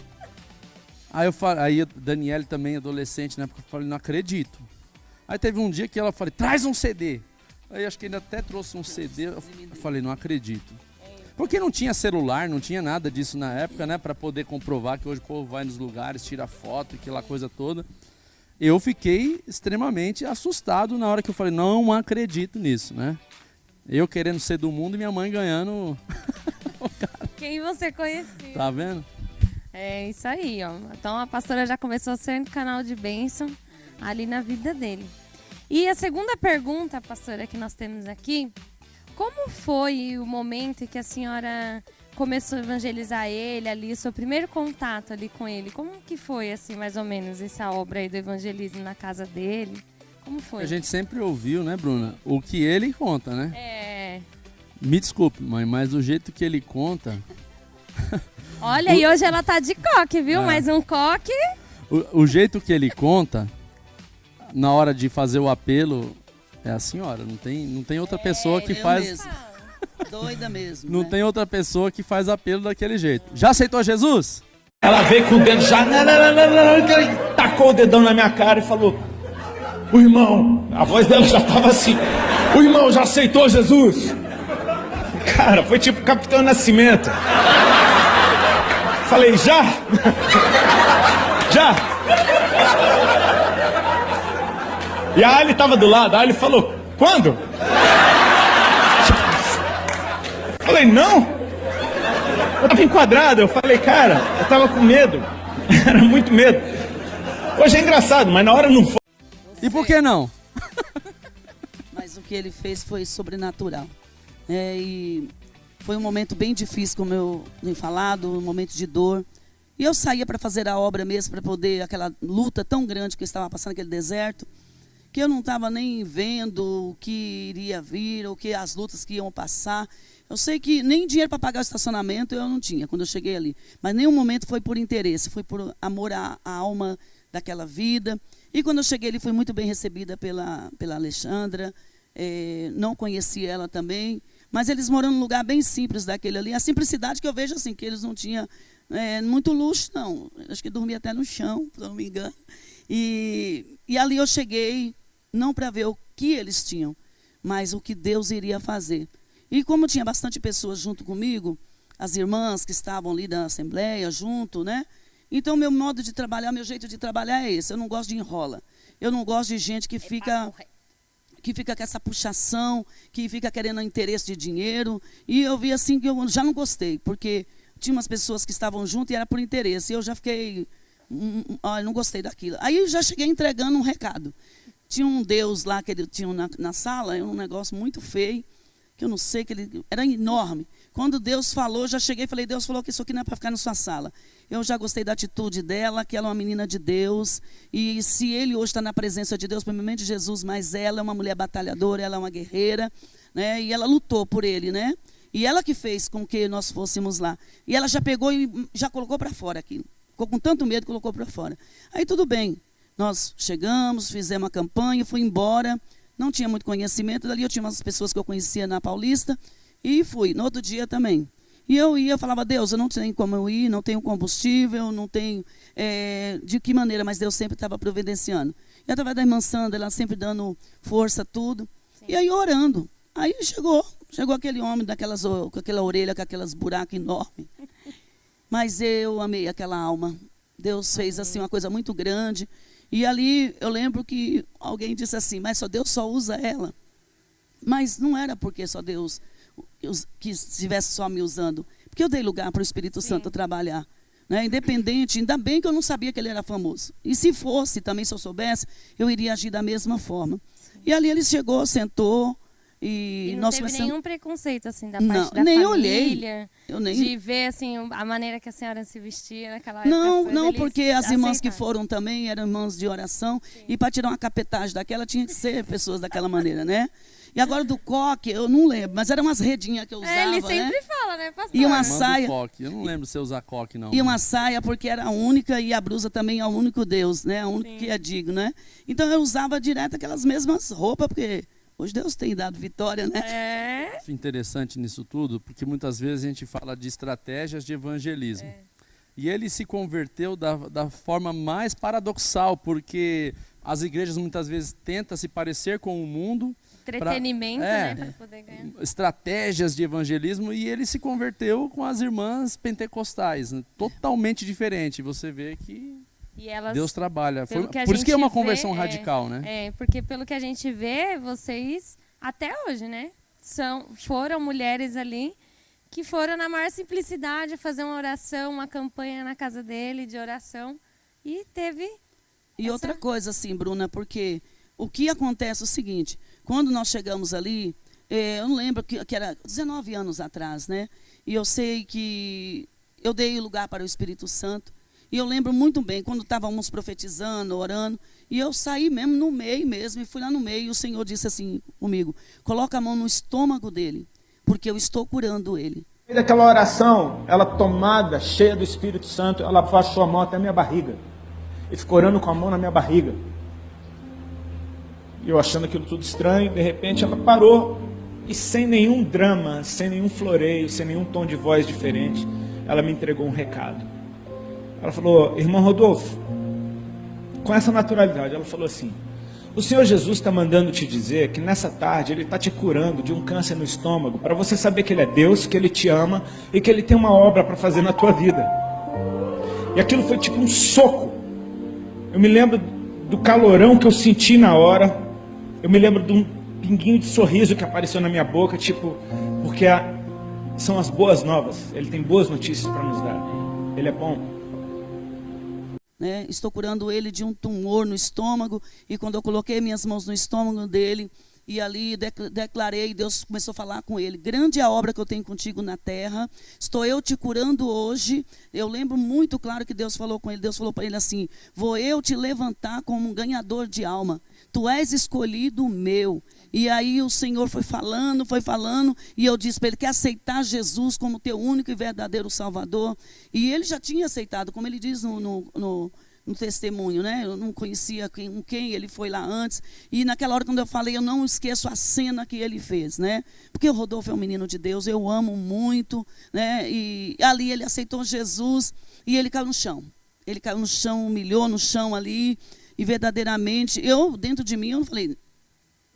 S5: Aí a Daniele também, adolescente, na época, eu falei, não acredito. Aí teve um dia que ela falou, traz um CD. Aí acho que ainda até trouxe um CD. Eu falei, não acredito. Porque não tinha celular, não tinha nada disso na época, né? Pra poder comprovar que hoje o povo vai nos lugares, tira foto, aquela coisa toda. Eu fiquei extremamente assustado na hora que eu falei, não acredito nisso, né? Eu querendo ser do mundo e minha mãe ganhando o cara.
S1: Quem você conhecia.
S5: Tá vendo?
S1: É isso aí, ó. Então a pastora já começou a ser um canal de bênção ali na vida dele. E a segunda pergunta, pastora, que nós temos aqui, como foi o momento em que a senhora começou a evangelizar ele ali, o seu primeiro contato ali com ele? Como que foi, assim, mais ou menos, essa obra aí do evangelismo na casa dele? Como foi?
S5: A gente sempre ouviu, né, Bruna, o que ele conta, né?
S1: É.
S5: Me desculpe, mãe, mas do jeito que ele conta...
S1: Olha, e hoje ela tá de coque, viu? Mais um coque.
S5: O jeito que ele conta, na hora de fazer o apelo, é a senhora. Não tem outra pessoa que faz...
S6: Mesmo. Doida mesmo.
S5: Não
S6: né?
S5: tem outra pessoa que faz apelo daquele jeito. Já aceitou Jesus?
S7: Ela veio com o dedo já, tacou o dedão na minha cara e falou, o irmão, a voz dela já estava assim, o irmão já aceitou Jesus? Cara, foi tipo Capitão Nascimento. Falei, já? Já? E a Ali estava do lado, a Ali falou, quando? Falei, não. Eu tava enquadrado, eu falei, cara, eu tava com medo. Era muito medo. Hoje é engraçado, mas na hora não foi.
S5: E por que não?
S6: Mas o que ele fez foi sobrenatural. E foi um momento bem difícil, como eu tenho falado, um momento de dor. E eu saía para fazer a obra mesmo, para poder, aquela luta tão grande que eu estava passando naquele deserto, que eu não estava nem vendo o que iria vir, ou que as lutas que iam passar. Eu sei que nem dinheiro para pagar o estacionamento eu não tinha quando eu cheguei ali. Mas nenhum momento foi por interesse, foi por amor à alma daquela vida. E quando eu cheguei ali, fui muito bem recebida pela Alexandra. Não conheci ela também. Mas eles moram num lugar bem simples daquele ali. A simplicidade que eu vejo assim, que eles não tinham muito luxo, não. Acho que dormia até no chão, se eu não me engano. E ali eu cheguei, não para ver o que eles tinham, mas o que Deus iria fazer. E como tinha bastante pessoas junto comigo, as irmãs que estavam ali da Assembleia junto, né? Então, meu modo de trabalhar, meu jeito de trabalhar é esse. Eu não gosto de enrola. Eu não gosto de gente que fica com essa puxação, que fica querendo interesse de dinheiro. E eu vi assim que eu já não gostei, porque tinha umas pessoas que estavam junto e era por interesse. E eu já fiquei, não gostei daquilo. Aí eu já cheguei entregando um recado. Tinha um Deus lá que ele tinha na sala, um negócio muito feio, que eu não sei, que ele era enorme. Quando Deus falou, já cheguei e falei, Deus falou que isso aqui não é para ficar na sua sala. Eu já gostei da atitude dela, que ela é uma menina de Deus. E se ele hoje está na presença de Deus, primeiramente Jesus, mas ela é uma mulher batalhadora, ela é uma guerreira, né? E ela lutou por ele, né? E ela que fez com que nós fôssemos lá. E ela já pegou e já colocou para fora aquilo. Ficou com tanto medo, colocou para fora. Aí tudo bem. Nós chegamos, fizemos a campanha, fui embora. Não tinha muito conhecimento. Dali eu tinha umas pessoas que eu conhecia na Paulista. E fui, no outro dia também. E eu ia, eu falava, Deus, eu não tenho como eu ir, não tenho combustível, não tenho de que maneira, mas Deus sempre estava providenciando. E através da irmã Sandra, ela sempre dando força, tudo. Sim. E aí orando. Aí chegou aquele homem com aquela orelha, com aquelas buracos enormes. Mas eu amei aquela alma. Deus fez assim uma coisa muito grande. E ali eu lembro que alguém disse assim, mas só Deus só usa ela. Mas não era porque só Deus que estivesse só me usando. Porque eu dei lugar para o Espírito Santo trabalhar. Né? Independente, ainda bem que eu não sabia que ele era famoso. E se fosse, também se eu soubesse, eu iria agir da mesma forma. Sim. E ali ele chegou, sentou. E não teve
S1: nenhum preconceito assim da parte da
S6: nem
S1: família,
S6: olhei.
S1: De ver assim a maneira que a senhora se vestia naquela época.
S6: Não, porque as irmãs que foram também eram irmãs de oração. Sim. E para tirar uma capetagem daquela tinha que ser pessoas daquela maneira, né? E agora do coque, eu não lembro, mas eram umas redinhas que eu usava,
S1: ele sempre
S6: né?
S1: fala, né, pastor?
S6: E uma saia.
S5: Coque. Eu não lembro se eu usar coque, não.
S6: E uma saia, porque era a única, e a blusa também é o único Deus, né? O único que é digno, né? Então eu usava direto aquelas mesmas roupas, porque hoje Deus tem dado vitória, né?
S1: É.
S5: Acho interessante nisso tudo, porque muitas vezes a gente fala de estratégias de evangelismo. É. E ele se converteu da forma mais paradoxal, porque as igrejas muitas vezes tentam se parecer com o mundo.
S1: Entretenimento, né? Para poder ganhar.
S5: Estratégias de evangelismo, e ele se converteu com as irmãs pentecostais. Né? Totalmente diferente. Você vê que Deus trabalha. Por isso que é uma conversão radical, né?
S1: Porque pelo que a gente vê, vocês, até hoje, né? Foram mulheres ali que foram na maior simplicidade fazer uma oração, uma campanha na casa dele de oração. E teve...
S6: E outra coisa, assim, Bruna, porque o que acontece é o seguinte, quando nós chegamos ali, eu não lembro que era 19 anos atrás, né? E eu sei que eu dei lugar para o Espírito Santo. E eu lembro muito bem, quando estávamos profetizando, orando, e eu saí mesmo no meio mesmo, e fui lá no meio, e o Senhor disse assim comigo, coloca a mão no estômago dele, porque eu estou curando ele.
S7: Daquela oração, ela tomada, cheia do Espírito Santo, ela baixou a mão até a minha barriga. E ficou orando com a mão na minha barriga. E eu achando aquilo tudo estranho, de repente ela parou, e sem nenhum drama, sem nenhum floreio, sem nenhum tom de voz diferente, ela me entregou um recado. Ela falou, irmão Rodolfo, com essa naturalidade, ela falou assim, o Senhor Jesus está mandando te dizer que nessa tarde Ele está te curando de um câncer no estômago, para você saber que Ele é Deus, que Ele te ama e que Ele tem uma obra para fazer na tua vida. E aquilo foi tipo um soco. Eu me lembro do calorão que eu senti na hora, eu me lembro de um pinguinho de sorriso que apareceu na minha boca, tipo, porque são as boas novas, Ele tem boas notícias para nos dar, Ele é bom.
S6: Né? Estou curando ele de um tumor no estômago, e quando eu coloquei minhas mãos no estômago dele, e ali declarei, Deus começou a falar com ele, grande é a obra que eu tenho contigo na terra, estou eu te curando hoje. Eu lembro muito claro que Deus falou com ele, Deus falou para ele assim, vou eu te levantar como um ganhador de alma, tu és escolhido meu. E aí o Senhor foi falando, e eu disse para ele, quer aceitar Jesus como teu único e verdadeiro Salvador? E ele já tinha aceitado, como ele diz no testemunho, né? Eu não conhecia quem ele foi lá antes, e naquela hora quando eu falei, eu não esqueço a cena que ele fez, né? Porque o Rodolfo é um menino de Deus, eu amo muito, né? E ali ele aceitou Jesus, e ele caiu no chão, humilhou no chão ali, e verdadeiramente, eu dentro de mim, eu falei,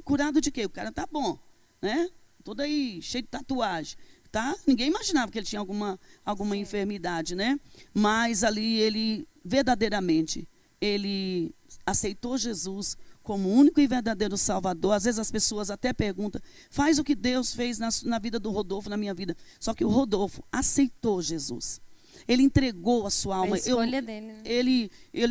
S6: curado de quê? O cara tá bom, né? Todo aí, cheio de tatuagem. voltar, ninguém imaginava que ele tinha alguma enfermidade, né? Mas ali ele, verdadeiramente, ele aceitou Jesus como único e verdadeiro Salvador. Às vezes as pessoas até perguntam, faz o que Deus fez na vida do Rodolfo, na minha vida. Só que o Rodolfo aceitou Jesus. Ele entregou a sua alma.
S1: A escolha dele, né?
S6: Ele,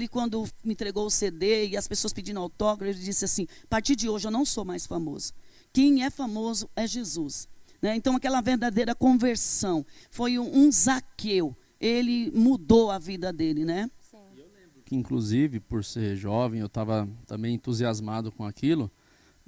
S6: quando me entregou o CD e as pessoas pedindo autógrafo, ele disse assim, a partir de hoje eu não sou mais famoso. Quem é famoso é Jesus. Né? Então, aquela verdadeira conversão foi um Zaqueu. Ele mudou a vida dele, né?
S5: Que inclusive, por ser jovem, eu estava também entusiasmado com aquilo,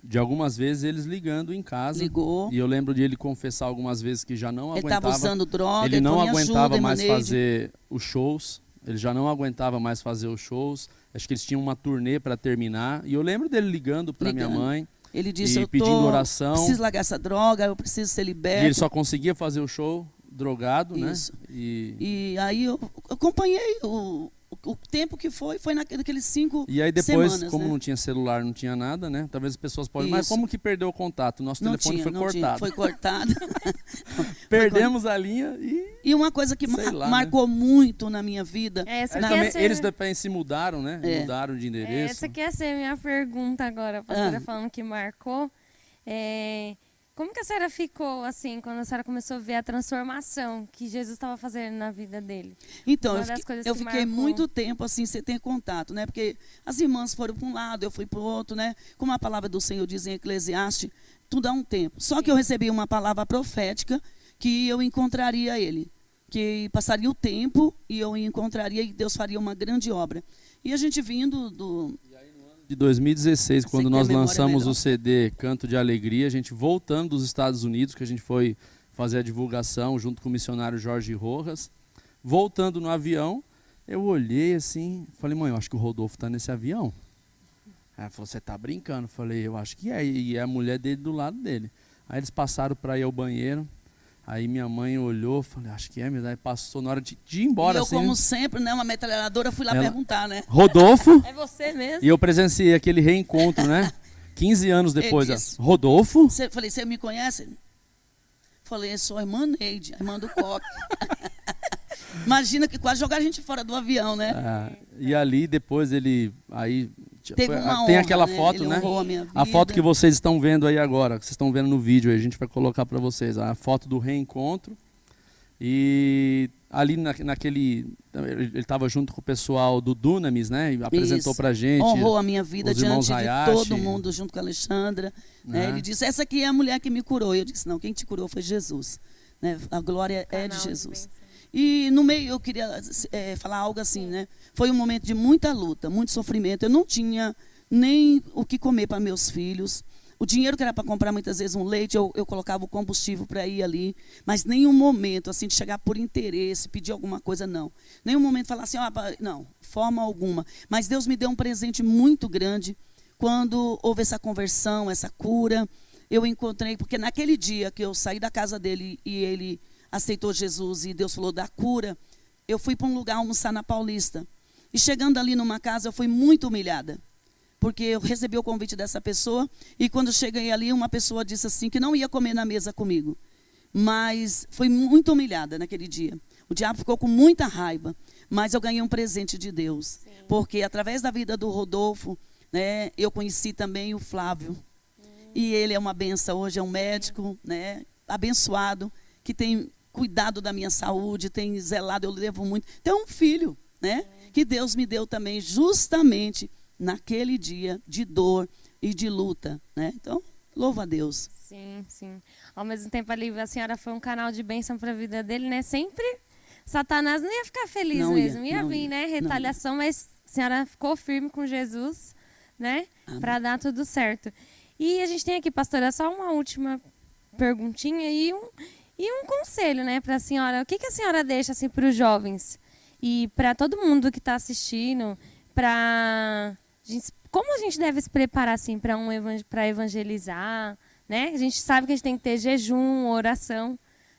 S5: de algumas vezes eles ligando em casa.
S6: Ligou.
S5: E eu lembro de ele confessar algumas vezes que já não
S6: Ele
S5: aguentava.
S6: estava usando droga,
S5: Ele não
S6: falou, "Me
S5: aguentava
S6: ajuda,
S5: mais
S6: Emaneide."
S5: fazer os shows. Ele já não aguentava mais fazer os shows. Acho que eles tinham uma turnê para terminar. E eu lembro dele ligando para minha mãe.
S6: Ele disse,
S5: E
S6: eu
S5: pedindo oração.
S6: preciso largar essa droga, eu preciso ser
S5: E
S6: liberto.
S5: ele só conseguia fazer o show drogado,
S6: Isso.
S5: né? E
S6: E aí eu acompanhei o tempo que foi naqueles 5
S5: aí depois,
S6: semanas,
S5: como
S6: né?
S5: não tinha celular, não tinha nada, né? Talvez as pessoas possam... Mas
S6: Isso.
S5: como que perdeu o contato? Nosso telefone foi cortado.
S6: Foi cortado.
S5: Perdemos a linha
S6: E uma coisa que
S5: Sei lá,
S6: marcou muito na minha vida...
S1: Essa
S5: Eles,
S1: que ia
S5: também,
S1: ser-
S5: eles também se mudaram, né?
S6: É.
S5: Mudaram de endereço.
S1: Essa que ia ser a minha pergunta agora, a pastora
S6: Ah.
S1: falando que marcou. Como que a senhora ficou, assim, quando a senhora começou a ver a transformação que Jesus estava fazendo na vida dele?
S6: Então,
S1: Uma
S6: eu
S1: das
S6: fiquei,
S1: coisas
S6: eu
S1: que
S6: fiquei
S1: marcou.
S6: muito tempo assim, sem ter contato, né? Porque as irmãs foram para um lado, eu fui para o outro, né? Como a palavra do Senhor diz em Eclesiastes, tudo há um tempo. Só que eu recebi uma palavra profética que eu encontraria ele. Que passaria o tempo e eu encontraria e Deus faria uma grande obra. E a gente vindo
S5: De 2016,
S6: Você
S5: quando
S6: que
S5: nós
S6: tem memória
S5: lançamos
S6: melhor.
S5: o CD Canto de Alegria, a gente voltando dos Estados Unidos, que a gente foi fazer a divulgação junto com o missionário Jorge Rojas, voltando no avião, eu olhei assim, falei, mãe, eu acho que o Rodolfo está nesse avião. Ela falou, você tá brincando? Eu falei, eu acho que é, e é a mulher dele do lado dele. Aí eles passaram para ir ao banheiro, aí minha mãe olhou, falei, acho que é mesmo. Aí passou na hora de ir embora,
S6: e eu,
S5: assim.
S6: como sempre, né? Uma metralhadora, fui lá
S5: Ela-
S6: perguntar, né?
S5: Rodolfo,
S1: É você mesmo?
S5: e eu presenciei aquele reencontro, né? 15 anos depois.
S6: Ele disse-
S5: Rodolfo?
S6: Falei, você me conhece? Falei, eu sou a irmã Neide, a irmã do Coque. Imagina que quase jogaram a gente fora do avião, né?
S5: Ah, e ali depois ele aí
S6: Teve uma
S5: tem
S6: honra,
S5: aquela
S6: né?
S5: foto,
S6: Ele
S5: né?
S6: honrou a minha
S5: A foto
S6: vida.
S5: que vocês estão vendo aí agora, que vocês estão vendo no vídeo, aí a gente vai colocar para vocês a foto do reencontro. E ali naquele ele estava junto com o pessoal do Dunamis, né? E apresentou
S6: Isso.
S5: pra gente.
S6: Honrou a minha vida
S5: os irmãos
S6: diante de
S5: Hayashi,
S6: todo mundo, junto com a Alexandra. Né?
S5: né?
S6: Ele disse, essa aqui é a mulher que me curou. E eu disse, não, quem te curou foi Jesus. Né? A glória é de
S1: Canal
S6: Jesus.
S1: bênção.
S6: E no meio eu queria falar algo assim, né? Foi um momento de muita luta, muito sofrimento. Eu não tinha nem o que comer para meus filhos. O dinheiro que era para comprar muitas vezes um leite, eu colocava o combustível para ir ali. Mas nenhum momento, assim, de chegar por interesse, pedir alguma coisa, não. Nenhum momento falar assim, não, forma alguma. Mas Deus me deu um presente muito grande quando houve essa conversão, essa cura. Eu encontrei, porque naquele dia que eu saí da casa dele e ele aceitou Jesus e Deus falou da cura, eu fui para um lugar almoçar na Paulista. E chegando ali numa casa, eu fui muito humilhada. Porque eu recebi o convite dessa pessoa e quando cheguei ali, uma pessoa disse assim que não ia comer na mesa comigo. Mas foi muito humilhada naquele dia. O diabo ficou com muita raiva, mas eu ganhei um presente de Deus.
S1: Sim.
S6: Porque através da vida do Rodolfo, né, eu conheci também o Flávio. E ele é uma benção, hoje é um médico, né, abençoado, que tem cuidado da minha saúde, tem zelado, eu levo muito. Tem um filho, né, que Deus me deu também justamente naquele dia de dor e de luta, né? Então, louva a Deus.
S1: Sim, sim. Ao mesmo tempo ali, a senhora foi um canal de bênção para a vida dele, né? Sempre Satanás não ia ficar feliz
S6: Não
S1: mesmo.
S6: ia,
S1: Ia
S6: não
S1: vir,
S6: ia,
S1: né?
S6: não
S1: Retaliação, mas a senhora ficou firme com Jesus, né?
S6: Amém.
S1: Para dar tudo certo. E a gente tem aqui, pastora, só uma última perguntinha e um conselho, né, para a senhora. O que a senhora deixa assim para os jovens e para todo mundo que está assistindo, como a gente deve se preparar assim para evangelizar, né? A gente sabe que a gente tem que ter jejum, oração,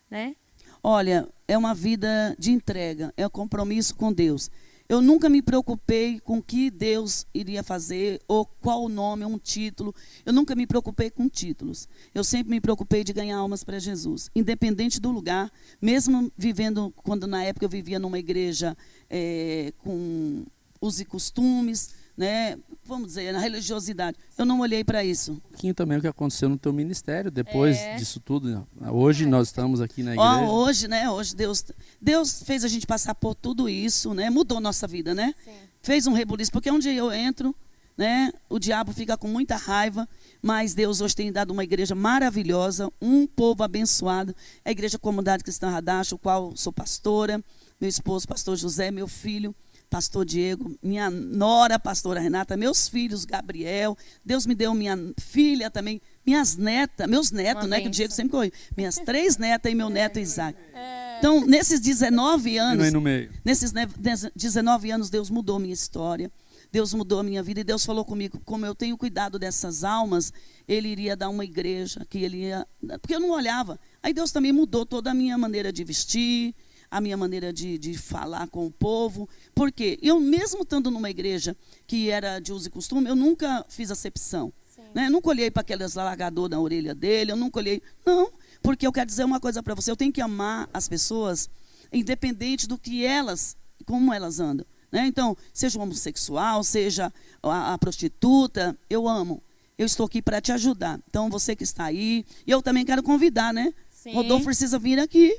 S1: né?
S6: Olha, é uma vida de entrega, é um compromisso com Deus. Eu nunca me preocupei com o que Deus iria fazer, ou qual o nome, um título. Eu nunca me preocupei com títulos. Eu sempre me preocupei de ganhar almas para Jesus. Independente do lugar, mesmo vivendo, quando na época eu vivia numa igreja com usos e costumes, né, vamos dizer, na religiosidade. Eu não olhei para isso.
S5: Um pouquinho também o que aconteceu no teu ministério, depois disso tudo. Hoje nós estamos aqui na igreja.
S6: Hoje, né, hoje Deus fez a gente passar por tudo isso, né, mudou nossa vida, né?
S1: Sim.
S6: Fez um rebuliço, porque onde eu entro, né, o diabo fica com muita raiva, mas Deus hoje tem dado uma igreja maravilhosa, um povo abençoado. A Igreja Comunidade Cristã Radacho, o qual sou pastora, meu esposo, pastor José, meu filho, pastor Diego, minha nora, pastora Renata, meus filhos, Gabriel, Deus me deu minha filha também, minhas netas, meus netos, né, que o Diego sempre correu, minhas 3 netas e meu neto Isaac. Então, nesses 19 anos, nesses 19 anos, Deus mudou minha história, Deus mudou a minha vida, e Deus falou comigo, como eu tenho cuidado dessas almas, Ele iria dar uma igreja, que Ele ia, porque eu não olhava. Aí Deus também mudou toda a minha maneira de vestir, a minha maneira de falar com o povo. Porque eu, mesmo estando numa igreja que era de uso e costume, eu nunca fiz acepção. Né? Eu nunca olhei para aqueles alargador na orelha dele, eu nunca olhei. Não, porque eu quero dizer uma coisa para você, eu tenho que amar as pessoas, independente do que elas, como elas andam. Né? Então, seja o homossexual, seja a prostituta, eu amo. Eu estou aqui para te ajudar. Então, você que está aí, eu também quero convidar, né?
S1: Sim.
S6: Rodolfo precisa vir aqui.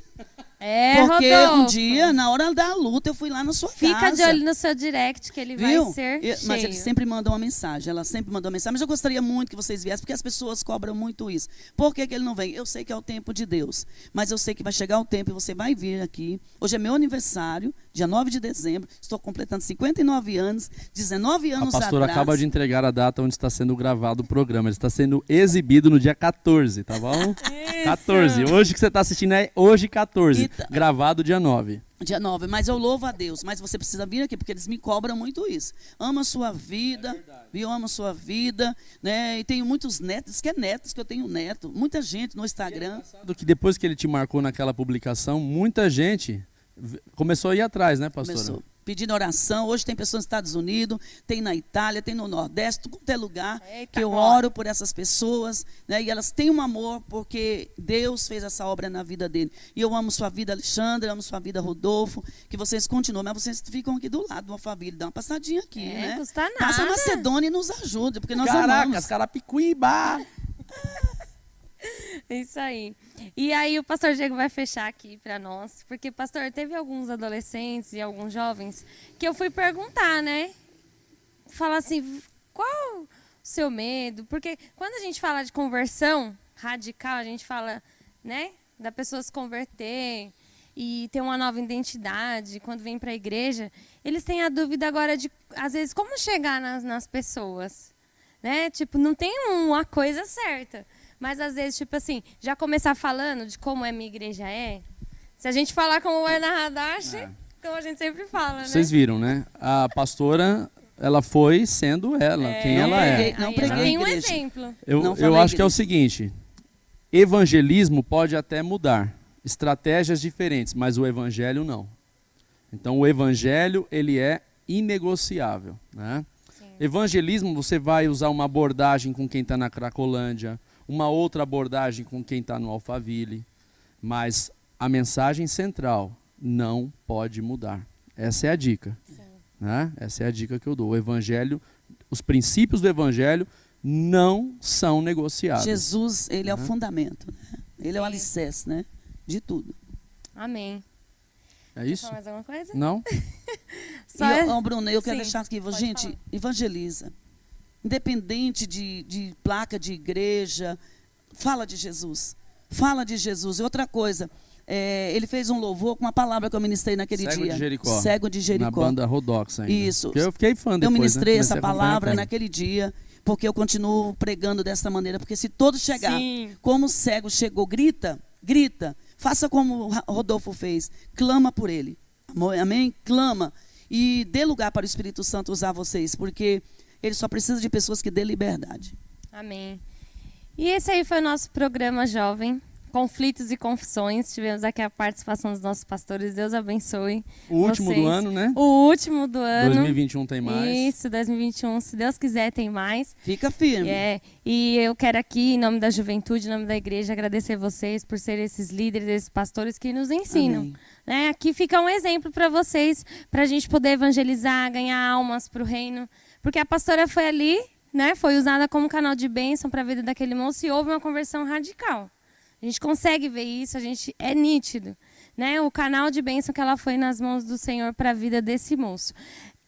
S6: Porque
S1: Rodolfo,
S6: um dia, na hora da luta, eu fui lá na sua casa.
S1: Fica de olho no seu direct, que ele vai ser cheio.
S6: Mas ele sempre manda uma mensagem. Ela sempre mandou uma mensagem. Mas eu gostaria muito que vocês viessem, porque as pessoas cobram muito isso. Por que ele não vem? Eu sei que é o tempo de Deus. Mas eu sei que vai chegar o tempo e você vai vir aqui. Hoje é meu aniversário, dia 9 de dezembro. Estou completando 59 anos, 19 anos atrás.
S5: A pastora acaba de entregar a data onde está sendo gravado o programa. Ele está sendo exibido no dia 14, tá bom?
S1: Isso.
S5: 14. Hoje que você está assistindo é hoje 14. Gravado dia 9.
S6: Dia 9, mas eu louvo a Deus. Mas você precisa vir aqui, porque eles me cobram muito isso. Ama a sua vida, viu? Ama a sua vida, né? E tenho muitos netos, que é netos, que eu tenho neto. Muita gente no Instagram.
S5: Do que depois que ele te marcou naquela publicação, muita gente começou a ir atrás, né, pastora?
S6: Começou. Pedindo oração. Hoje tem pessoas nos Estados Unidos, tem na Itália, tem no Nordeste, tudo quanto é lugar.
S1: Eita,
S6: que eu oro por essas pessoas, né? E elas têm um amor porque Deus fez essa obra na vida dele. E eu amo sua vida, Alexandre, amo sua vida, Rodolfo, que vocês continuam, mas vocês ficam aqui do lado de uma família, dá uma passadinha aqui, né?
S1: Não custa nada.
S6: Passa a Macedônia e nos ajude, porque nós amamos.
S5: Caracas, Carapicuíba!
S1: Isso aí. E aí o pastor Diego vai fechar aqui para nós, porque, pastor, teve alguns adolescentes e alguns jovens que eu fui perguntar, né? Falar assim, qual o seu medo? Porque quando a gente fala de conversão radical, a gente fala, né, da pessoa se converter e ter uma nova identidade quando vem para a igreja. Eles têm a dúvida agora de, às vezes, como chegar nas pessoas, né? Tipo, não tem uma coisa certa. Mas, às vezes, tipo assim, já começar falando de como a minha igreja é. Se a gente falar como é na Radash, como a gente sempre fala, né?
S5: Vocês viram, né? A pastora, ela foi sendo ela, quem ela é.
S6: Não preguei
S1: Tem um
S6: igreja.
S1: exemplo.
S5: Eu acho que é o seguinte, evangelismo pode até mudar, estratégias diferentes, mas o evangelho não. Então, o evangelho, ele é inegociável, né? Sim. Evangelismo, você vai usar uma abordagem com quem está na Cracolândia, uma outra abordagem com quem está no Alphaville, mas a mensagem central não pode mudar. Essa é a dica. Né? Essa é a dica que eu dou. O evangelho, os princípios do evangelho não são negociáveis.
S6: Jesus, ele é o fundamento, né? Ele é o alicerce, né? De tudo.
S1: Amém.
S5: É isso?
S1: Quer falar mais alguma coisa?
S5: Não?
S6: Bruno, eu quero
S1: Sim,
S6: deixar aqui,
S1: pode
S6: gente,
S1: falar.
S6: evangeliza. Independente de placa de igreja, fala de Jesus. Fala de Jesus. E outra coisa, ele fez um louvor com uma palavra que eu ministrei naquele dia.
S5: Cego de Jericó.
S6: Cego de Jericó.
S5: Na banda Rodox ainda.
S6: Isso.
S5: Porque eu fiquei fã depois,
S6: eu ministrei
S5: né?
S6: essa
S5: Comecei a acompanhar
S6: palavra
S5: a
S6: naquele dia, porque eu continuo pregando dessa maneira. Porque se todos chegar,
S1: Sim.
S6: como o cego chegou, grita, grita. Faça como o Rodolfo fez. Clama por ele. Amém? Clama. E dê lugar para o Espírito Santo usar vocês, porque ele só precisa de pessoas que dê liberdade.
S1: Amém. E esse aí foi o nosso programa jovem. Conflitos e Confissões. Tivemos aqui a participação dos nossos pastores. Deus abençoe.
S5: O último
S1: vocês.
S5: do ano, né?
S1: O último do ano.
S5: 2021 tem mais.
S1: Isso, 2021, se Deus quiser, tem mais.
S6: Fica firme.
S1: E eu quero aqui, em nome da juventude, em nome da igreja, agradecer vocês por serem esses líderes, esses pastores que nos ensinam.
S6: Amém.
S1: Né? Aqui fica um exemplo para vocês, para a gente poder evangelizar, ganhar almas para o reino. Porque a pastora foi ali, né? Foi usada como canal de bênção para a vida daquele moço e houve uma conversão radical. A gente consegue ver isso, é nítido, né? O canal de bênção que ela foi nas mãos do Senhor para a vida desse moço.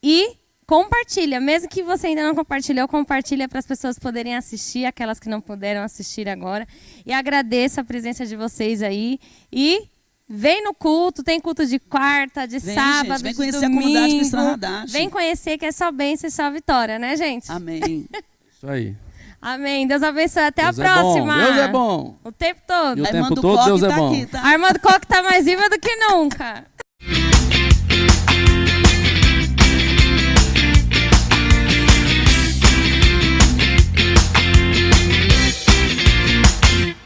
S1: E compartilha, mesmo que você ainda não compartilhou, compartilha para as pessoas poderem assistir, aquelas que não puderam assistir agora. E agradeço a presença de vocês aí. E vem no culto, tem culto de quarta, de sábado,
S6: gente, vem
S1: de
S6: conhecer
S1: domingo.
S6: a comunidade cristã Haddad.
S1: Vem conhecer que é só bênção e só vitória, né, gente?
S6: Amém.
S5: Isso aí.
S1: Amém. Deus abençoe. Até
S5: Deus
S1: a próxima.
S5: Deus é bom.
S1: O tempo todo.
S5: E o tempo
S6: Armando
S5: todo
S6: Coque
S5: Deus é
S6: tá
S5: bom.
S6: aqui, tá?
S1: Armando Coque tá mais viva do que nunca.